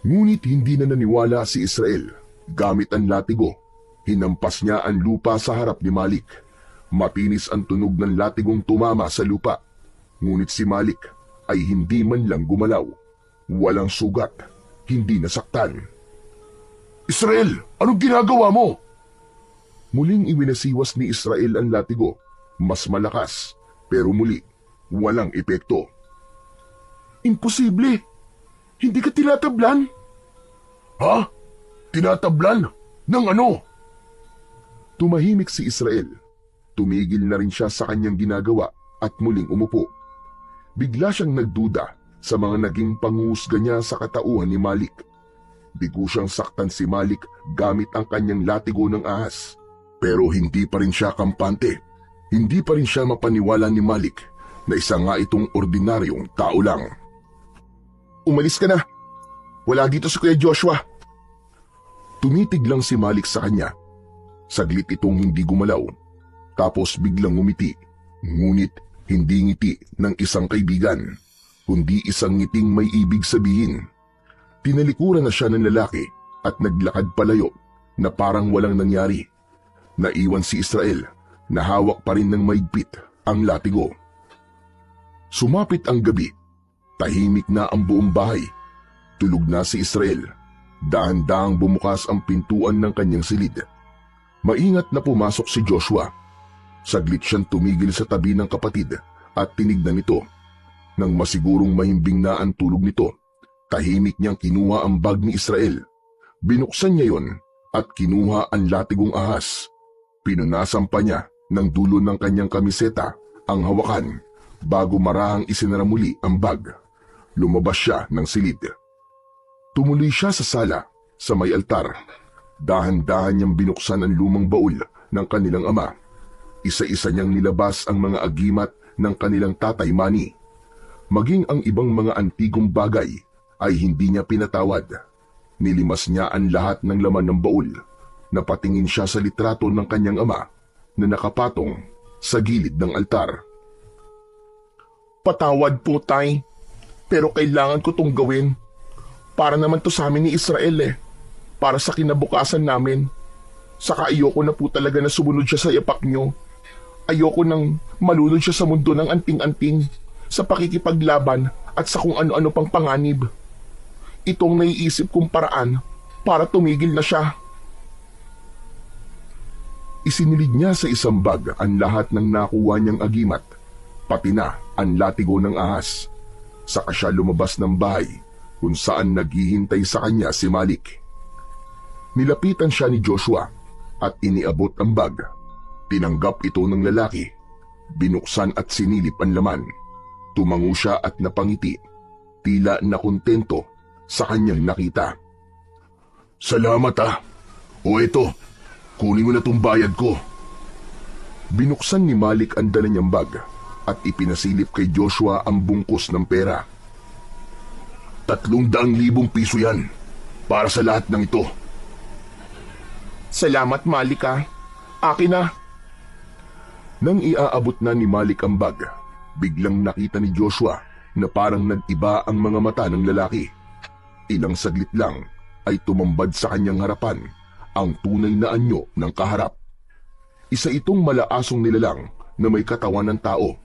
[SPEAKER 1] Ngunit hindi na naniwala si Israel. Gamit ang latigo, hinampas niya ang lupa sa harap ni Malik. Matinis ang tunog ng latigong tumama sa lupa. Ngunit si Malik ay hindi man lang gumalaw. Walang sugat, hindi nasaktan.
[SPEAKER 3] Israel, anong ginagawa mo?
[SPEAKER 1] Muling iwinasiwas ni Israel ang latigo. Mas malakas, pero muli, walang epekto.
[SPEAKER 2] Imposible! Hindi ka tinatablan?
[SPEAKER 3] Ha? Tinatablan? Ng ano?
[SPEAKER 1] Tumahimik si Israel. Tumigil na rin siya sa kanyang ginagawa at muling umupo. Bigla siyang nagduda sa mga naging panguhusga niya sa katauhan ni Malik. Bigo siyang saktan si Malik gamit ang kanyang latigo ng ahas. Pero hindi pa rin siya kampante. Hindi pa rin siya mapaniwala ni Malik na isa nga itong ordinaryong tao lang.
[SPEAKER 2] Umalis ka na. Wala dito si Kuya Joshua.
[SPEAKER 1] Tumitig lang si Malik sa kanya. Saglit itong hindi gumalaw. Tapos biglang ngumiti. Ngunit hindi ngiti ng isang kaibigan, kundi isang ngiting may ibig sabihin. Tinalikuran na siya ng lalaki at naglakad palayo na parang walang nangyari. Naiwan si Israel na hawak pa rin ng maigpit ang latigo. Sumapit ang gabi. Tahimik na ang buong bahay. Tulog na si Israel. Dahan-dahang bumukas ang pintuan ng kanyang silid. Maingat na pumasok si Joshua. Saglit siyang tumigil sa tabi ng kapatid at tinignan ito. Nang masigurong mahimbing na ang tulog nito, tahimik niyang kinuha ang bag ni Israel. Binuksan niya yon at kinuha ang latigong ahas. Pinunasan pa niya ng dulo ng kanyang kamiseta ang hawakan bago marahang isinara muli ang bag. Lumabas siya ng silid. Tumuloy siya sa sala sa may altar. Dahan-dahan niyang binuksan ang lumang baul ng kanilang ama. Isa-isa niyang nilabas ang mga agimat ng kanilang tatay Manny. Maging ang ibang mga antigong bagay ay hindi niya pinatawad. Nilimas niya ang lahat ng laman ng baul. Napatingin siya sa litrato ng kanyang ama na nakapatong sa gilid ng altar.
[SPEAKER 2] Patawad po, Tay. Pero kailangan ko tong gawin. Para naman to sa amin ni Israel eh. Para sa kinabukasan namin. Saka ayoko na po talaga na sumunod siya sa yapak niyo. Ayoko nang malunod siya sa mundo ng anting-anting, sa pakikipaglaban at sa kung ano-ano pang panganib. Itong naiisip kong paraan para tumigil na siya.
[SPEAKER 1] Isinilid niya sa isang bag ang lahat ng nakuha niyang agimat, pati na ang latigo ng ahas. Saka siya lumabas ng bahay kung saan naghihintay sa kanya si Malik. Nilapitan siya ni Joshua at iniabot ang bag. Tinanggap ito ng lalaki. Binuksan at sinilip ang laman. Tumango siya at napangiti, tila nakontento sa kanyang nakita. Salamat ah. O eto, kunin mo na tong bayad ko. Binuksan ni Malik ang dala niyang bag at ipinasilip kay Joshua ang bungkus ng pera. 300,000 piso yan para sa lahat ng ito.
[SPEAKER 3] Salamat, Malik ah. Akin na.
[SPEAKER 1] Nang iaabot na ni Malik ang bag, biglang nakita ni Joshua na parang nag-iba ang mga mata ng lalaki. Ilang saglit lang ay tumambad sa kanyang harapan ang tunay na anyo ng kaharap. Isa itong malaasong nilalang na may katawan ng tao.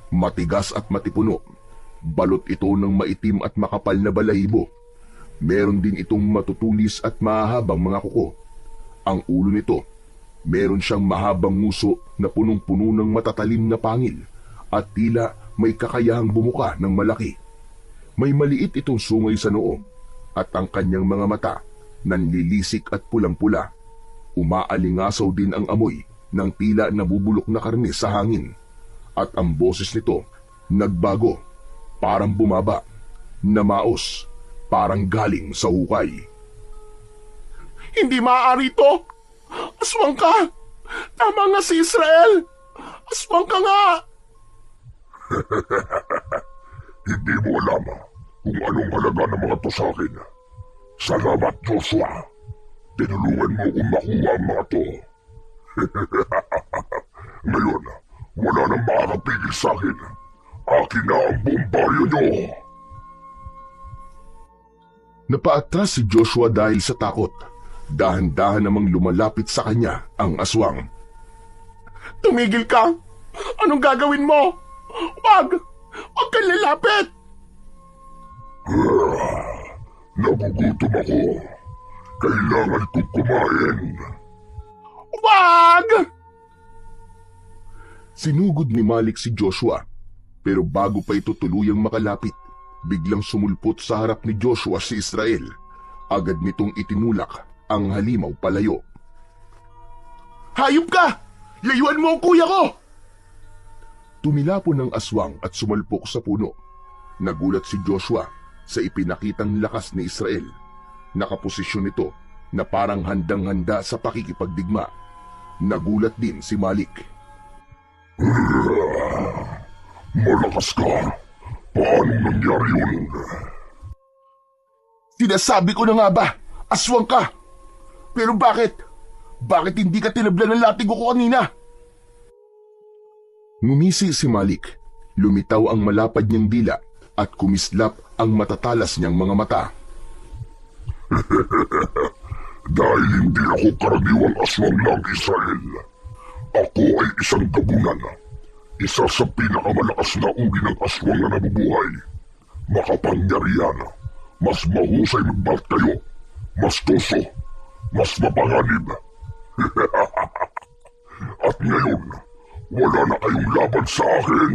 [SPEAKER 1] Matigas at matipuno. Balot ito ng maitim at makapal na balahibo. Meron din itong matutulis at mahahabang mga kuko. Ang ulo nito, meron siyang mahabang nguso na punong-puno ng matatalim na pangil at tila may kakayahang bumuka ng malaki. May maliit itong sungay sa noo at ang kanyang mga mata nanlilisik at pulang-pula. Umaalingasaw din ang amoy ng tila nabubulok na karne sa hangin. At ang boses nito nagbago, parang bumaba, namaos, parang galing sa hukay.
[SPEAKER 3] Hindi maaari ito. Aswang ka. Tama nga si Israel. Aswang ka nga.
[SPEAKER 1] Hindi mo alam kung anong halaga ng mga to sa akin. Salamat, Joshua. Tinulungan mo kung makuha ang mga to. Ngayon, wala nang makakapigil sa akin. Akin na ang buong baryo nyo. Napaatras si Joshua dahil sa takot. Dahan-dahan namang lumalapit sa kanya ang aswang.
[SPEAKER 3] Tumigil ka. Anong gagawin mo? Wag! Wag kang lalapit!
[SPEAKER 1] Nagugutom ako. Kailangan kong kumain.
[SPEAKER 3] Wag!
[SPEAKER 1] Sinugod ni Malik si Joshua, pero bago pa ito tuluyang makalapit, biglang sumulpot sa harap ni Joshua si Israel. Agad nitong itinulak ang halimaw palayo.
[SPEAKER 3] Hayop ka! Layuan mo ang kuya ko!
[SPEAKER 1] Tumilapon ng aswang at sumalpok sa puno. Nagulat si Joshua sa ipinakitang lakas ni Israel. Nakaposisyon ito na parang handang-handa sa pakikipagdigma. Nagulat din si Malik. Malakas ka. Paano nangyari yun?
[SPEAKER 3] Sinasabi ko na nga ba, aswang ka! Pero bakit? Bakit hindi ka tinablan ng latigo ko kanina?
[SPEAKER 1] Ngumisi si Malik. Lumitaw ang malapad niyang dila at kumislap ang matatalas niyang mga mata. Dahil hindi ako karaniwang aswang ng Israel. Ako ay isang gabunan. Isa sa pinakamalakas na uri ng aswang na nabubuhay. Makapangyarihan. Mas mahusay magbat kayo. Mas tuso. Mas mapanganib. At ngayon, wala na kayong laban sa akin.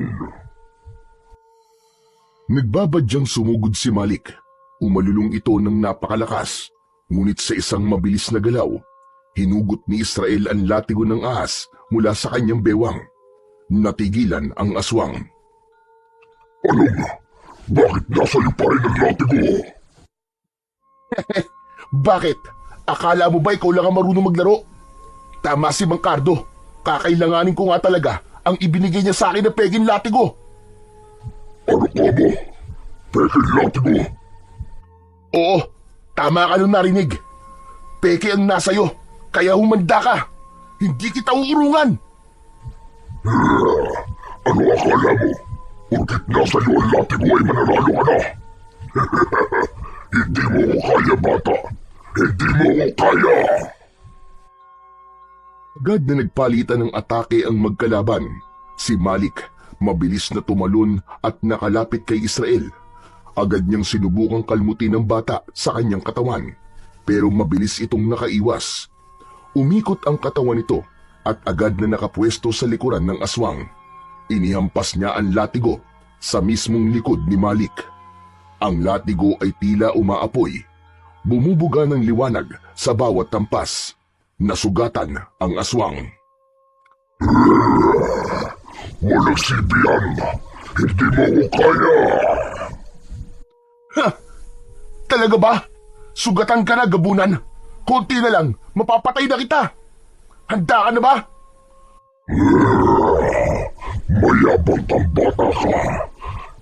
[SPEAKER 1] Nagbabadyang sumugod si Malik. Umalulong ito ng napakalakas. Ngunit sa isang mabilis na galaw, hinugot ni Israel ang latigo ng ahas mula sa kanyang bewang. Natigilan ang aswang. Anong? Bakit nasa iyo pa rin ang latigo?
[SPEAKER 3] Bakit? Akala mo ba ikaw lang ang marunong maglaro? Tama si Mang Cardo. Kakailanganin ko nga talaga ang ibinigay niya sa akin na peging latigo.
[SPEAKER 1] Ano ka mo? Peging latigo?
[SPEAKER 3] Oo, tama ka nung narinig. Peke ang nasa'yo, kaya humanda ka. Hindi kita uurungan.
[SPEAKER 1] Ano akala mo? Porkit nasa iyo ang latigo ay mananalo ka na. Hindi mo ko kaya, bata. Hindi mo ko kaya. Agad na nagpalitan ng atake ang magkalaban. Si Malik, mabilis na tumalon at nakalapit kay Israel. Agad niyang sinubukang kalmutin ang bata sa kanyang katawan. Pero mabilis itong nakaiwas. Umikot ang katawan nito at agad na nakapwesto sa likuran ng aswang. Inihampas niya ang latigo sa mismong likod ni Malik. Ang latigo ay tila umaapoy. Bumubuga ng liwanag sa bawat tampas. Nasugatan ang aswang. Malasibiyan! Hindi mo ko kaya!
[SPEAKER 3] Ha? Talaga ba? Sugatan ka na, gabunan. Konti na lang, mapapatay na kita. Handa ka na ba?
[SPEAKER 1] Mayabang kang bata ka!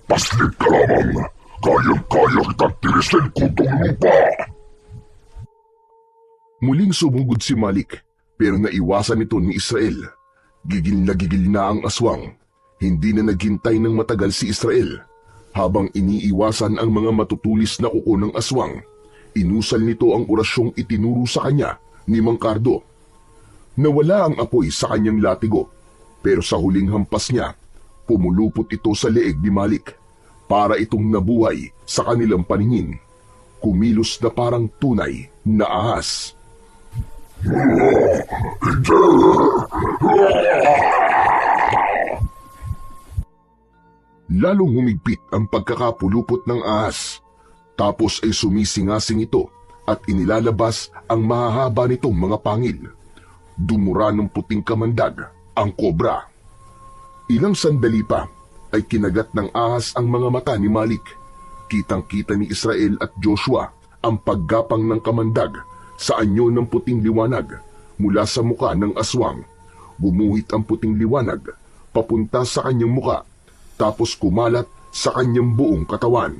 [SPEAKER 1] Paslit ka lamang! Kayang-kaya kitang tirisin kutong lupa! Muling sumugod si Malik, pero naiwasan ito ni Israel. Gigil na ang aswang. Hindi na naghintay ng matagal si Israel. Habang iniiwasan ang mga matutulis na kuko ng aswang, inusal nito ang orasyong itinuro sa kanya ni Mang Cardo. Nawala ang apoy sa kanyang latigo, pero sa huling hampas niya, pumulupot ito sa leeg ni Malik. Para itong nabuhay sa kanilang paningin. Kumilos na parang tunay na ahas. Lalong humigpit ang pagkakapulupot ng ahas. Tapos ay sumisingasing ito at inilalabas ang mahahaba nitong mga pangil. Dumura ng puting kamandag ang kobra. Ilang sandali pa ay kinagat ng ahas ang mga mata ni Malik. Kitang-kita ni Israel at Joshua ang paggapang ng kamandag sa anyo ng puting liwanag mula sa muka ng aswang. Gumuhit ang puting liwanag papunta sa kanyang muka, tapos kumalat sa kanyang buong katawan.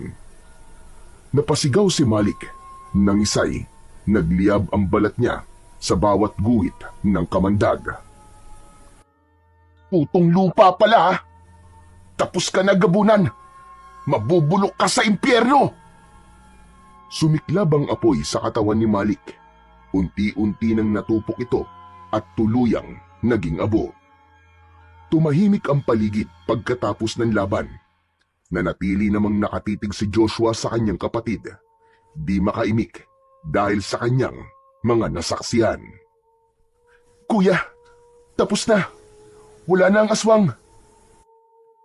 [SPEAKER 1] Napasigaw si Malik. Nangisay, nagliyab ang balat niya sa bawat guhit ng kamandag.
[SPEAKER 3] Putong lupa pala. Tapos ka na, gabunan. Mabubulok ka sa impyerno.
[SPEAKER 1] Sumiklab ang apoy sa katawan ni Malik. Unti-unti nang natupok ito at tuluyang naging abo. Tumahimik ang paligid pagkatapos ng laban. Nanatili namang nakatitig si Joshua sa kanyang kapatid. Di makaimik dahil sa kanyang mga nasaksihan.
[SPEAKER 3] Kuya, tapos na. Wala na ang aswang.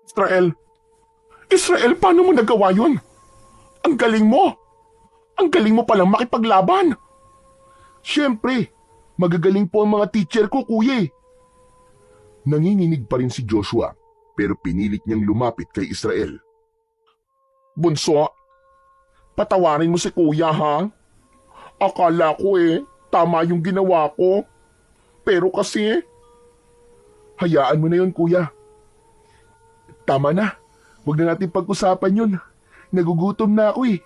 [SPEAKER 3] Israel, paano mo nagawa yun? Ang galing mo. Ang galing mo palang makipaglaban. Siyempre, magagaling po ang mga teacher ko, kuya.
[SPEAKER 1] Nanginginig pa rin si Joshua, pero pinilit niyang lumapit kay Israel.
[SPEAKER 3] Bunso, patawarin mo si kuya, ha? Akala ko tama yung ginawa ko. Pero kasi, hayaan mo na yun, kuya. Tama na. Huwag na natin pag-usapan yun. Nagugutom na ako .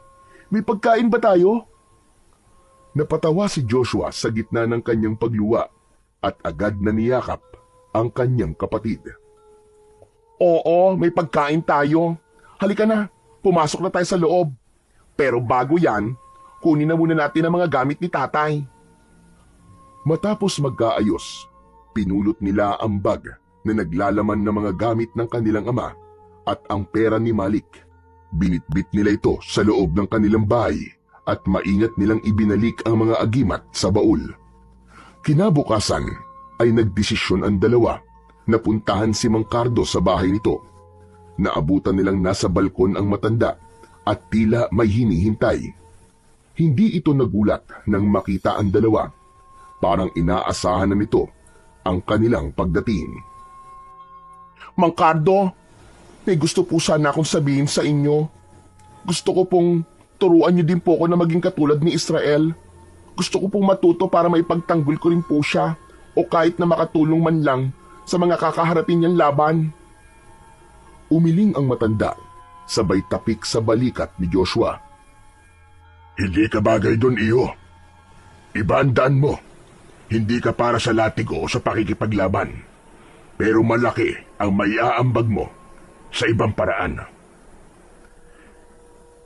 [SPEAKER 3] May pagkain ba tayo?
[SPEAKER 1] Napatawa si Joshua sa gitna ng kanyang pagluwa at agad na niyakap ang kanyang kapatid.
[SPEAKER 3] Oo, may pagkain tayo. Halika na, pumasok na tayo sa loob. Pero bago yan, kunin na muna natin ang mga gamit ni tatay.
[SPEAKER 1] Matapos magkaayos, pinulot nila ang bag na naglalaman ng mga gamit ng kanilang ama at ang pera ni Malik. Binitbit nila ito sa loob ng kanilang bahay at maingat nilang ibinalik ang mga agimat sa baul. Kinabukasan ay nagdesisyon ang dalawa na puntahan si Mang Cardo sa bahay nito. Naabutan nilang nasa balkon ang matanda at tila may hinihintay. Hindi ito nagulat nang makita ang dalawa. Parang inaasahan na nito ang kanilang pagdating.
[SPEAKER 3] Mang Cardo, may gusto po sana akong sabihin sa inyo. Gusto ko pong turuan niyo din po ako na maging katulad ni Israel. Gusto ko pong matuto para maipagtanggol ko rin po siya o kahit na makatulong man lang sa mga kakaharapin niyang laban.
[SPEAKER 1] Umiling ang matanda, sabay tapik sa balikat ni Joshua. Hindi ka bagay doon, iyo. Iba ang daan mo. Hindi ka para sa latigo o sa pakikipaglaban. Pero malaki ang maiaambag mo sa ibang paraan.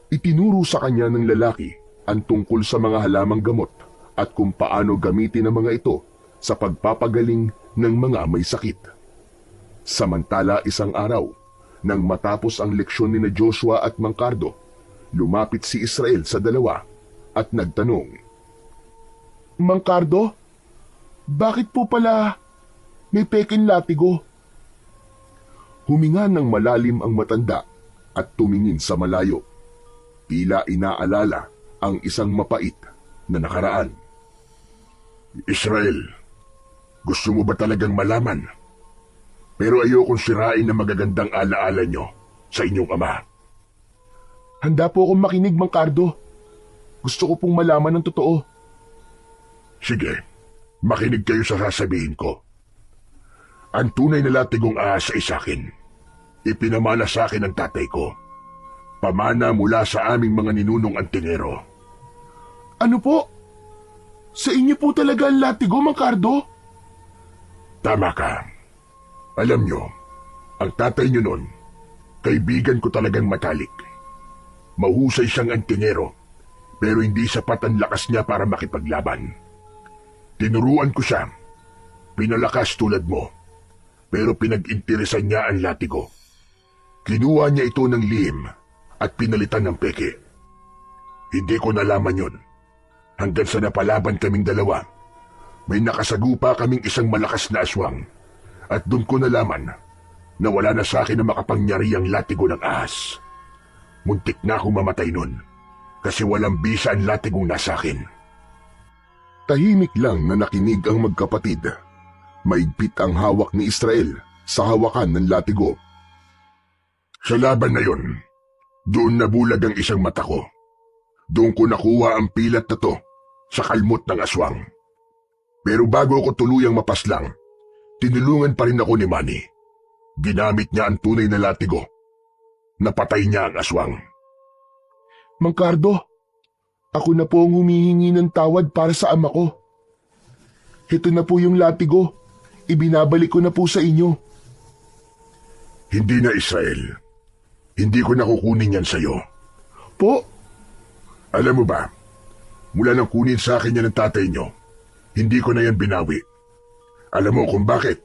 [SPEAKER 1] Itinuro sa kanya ng lalaki ang tungkol sa mga halamang gamot at kung paano gamitin ang mga ito sa pagpapagaling ng mga may sakit. Samantala isang araw, nang matapos ang leksyon ni Joshua at Mang Cardo, lumapit si Israel sa dalawa at nagtanong.
[SPEAKER 3] Mang Cardo, bakit po pala may peking latigo?
[SPEAKER 1] Huminga ng malalim ang matanda at tumingin sa malayo. Tila inaalala ang isang mapait na nakaraan. Israel, gusto mo ba talagang malaman? Pero ayokong sirain na magagandang alaala nyo sa inyong ama.
[SPEAKER 2] Handa po akong makinig, Mang Cardo. Gusto ko pong malaman ng totoo.
[SPEAKER 1] Sige, makinig kayo sa sasabihin ko. Ang tunay na latigong ahas ay sakin. Ipinamana sa akin ng tatay ko. Pamana mula sa aming mga ninunong antingero.
[SPEAKER 2] Ano po? Sa inyo po talaga ang latigo, Mang Cardo?
[SPEAKER 1] Tama ka. Alam nyo, ang tatay nyo nun, kaibigan ko talagang matalik. Mahusay siyang antingero, pero hindi sapat ang lakas niya para makipaglaban. Tinuruan ko siya, pinalakas tulad mo, pero pinag-interesan niya ang latigo. Kinuha niya ito ng lihim at pinalitan ng peke. Hindi ko nalaman yun. Hanggang sa napalaban kaming dalawa, may nakasagupa kaming isang malakas na aswang. At doon ko nalaman na wala na sa akin na makapangyarihang latigo ng ahas. Muntik na akong mamatay nun kasi walang bisa ang latigong nasa akin. Tahimik lang na nakinig ang magkapatid. Maigpit ang hawak ni Israel sa hawakan ng latigo. Sa laban na yon, doon nabulag ang isang mata ko. Doon ko nakuha ang pilat na to sa kalmot ng aswang. Pero bago ako tuluyang mapaslang, tinulungan pa rin ako ni Manny. Ginamit niya ang tunay na latigo. Napatay niya ang aswang.
[SPEAKER 2] Mang Cardo, ako na po ang humihingi ng tawad para sa ama ko. Ito na po yung latigo. Ibinabalik ko na po sa inyo.
[SPEAKER 1] Hindi na, Israel. Hindi ko nakukunin yan sa'yo.
[SPEAKER 2] Po?
[SPEAKER 1] Alam mo ba, mula nang kunin sa akin yan ng tatay niyo, hindi ko na yan binawi. Alam mo kung bakit?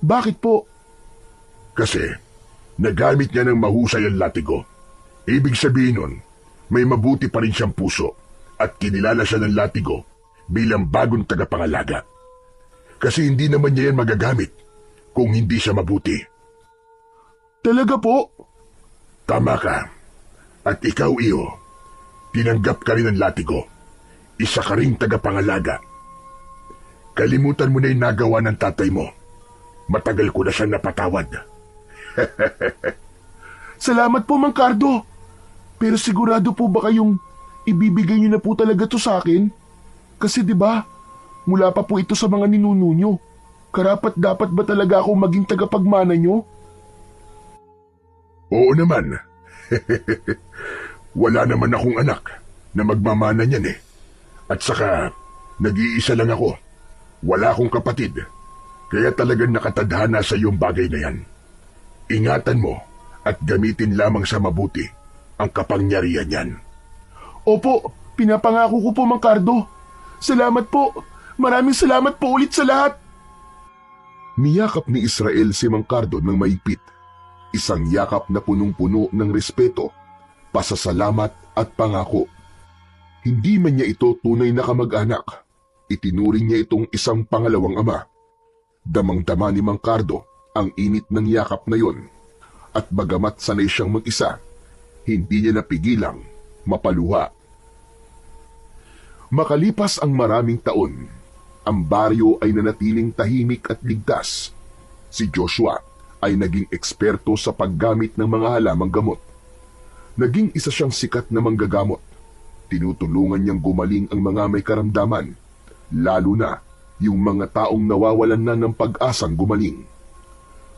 [SPEAKER 2] Bakit po?
[SPEAKER 1] Kasi nagamit niya ng mahusay ang latigo. Ibig sabihin nun, may mabuti pa rin siyang puso at kinilala siya ng latigo bilang bagong tagapangalaga. Kasi hindi naman niya yan magagamit kung hindi siya mabuti.
[SPEAKER 2] Talaga po?
[SPEAKER 1] Tama ka. At ikaw, Iyo, tinanggap ka rin ng latigo. Isa ka ring tagapangalaga. Kalimutan mo na yung nagawa ng tatay mo. Matagal ko na siyang napatawad.
[SPEAKER 2] Salamat po, Mang Cardo. Pero sigurado po ba kayong ibibigay niyo na po talaga to sa akin? Kasi 'di ba, mula pa po ito sa mga ninuno niyo. Karapat dapat ba talaga ako maging tagapagmana niyo?
[SPEAKER 1] Oo naman. Wala naman akong anak na magmamana niyan eh. At saka, nag-iisa lang ako. Wala akong kapatid. Kaya talagang nakatadhana sa iyong bagay na yan. Ingatan mo at gamitin lamang sa mabuti ang kapangyarihan yan.
[SPEAKER 2] Opo, pinapangako ko po, Mang Cardo. Salamat po. Maraming salamat po ulit sa lahat.
[SPEAKER 1] Niyakap ni Israel si Mang Cardo ng maigpit. Isang yakap na punong-puno ng respeto, pasasalamat at pangako. Hindi man niya ito tunay na kamag-anak. Itinuring niya itong isang pangalawang ama. Damang-dama ni Mang Cardo ang init ng yakap na yon. At bagamat sanay siyang mag-isa, hindi niya napigilang mapaluha. Makalipas ang maraming taon, ang baryo ay nanatiling tahimik at ligtas. Si Joshua ay naging eksperto sa paggamit ng mga halamang gamot. Naging isa siyang sikat na manggagamot. Tinutulungan niyang gumaling ang mga may karamdaman, lalo na yung mga taong nawawalan na ng pag-asang gumaling.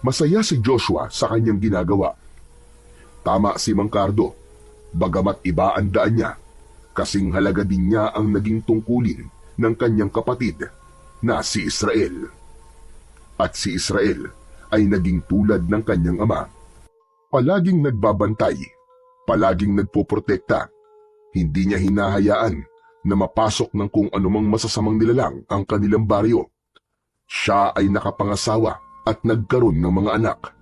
[SPEAKER 1] Masaya si Joshua sa kanyang ginagawa. Tama si Mang Cardo, bagamat iba ang daan niya, kasing halaga din niya ang naging tungkulin ng kanyang kapatid na si Israel. At si Israel ay naging tulad ng kanyang ama. Palaging nagbabantay, palaging nagpoprotekta. Hindi niya hinahayaan na mapasok ng kung anumang masasamang nilalang ang kanilang baryo. Siya ay nakapangasawa at nagkaroon ng mga anak.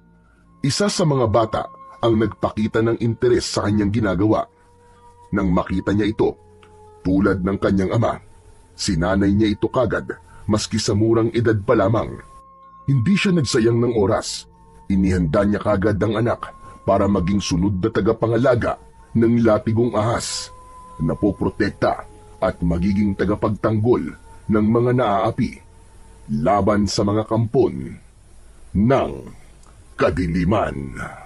[SPEAKER 1] Isa sa mga bata ang nagpakita ng interes sa kanyang ginagawa. Nang makita niya ito, tulad ng kanyang ama, sinanay niya ito kagad maski sa murang edad pa lamang. Hindi siya nagsayang ng oras. Inihanda niya kagad ang anak para maging sunod na tagapangalaga ng latigong ahas, napoprotekta at magiging tagapagtanggol ng mga naaapi laban sa mga kampon ng kadiliman.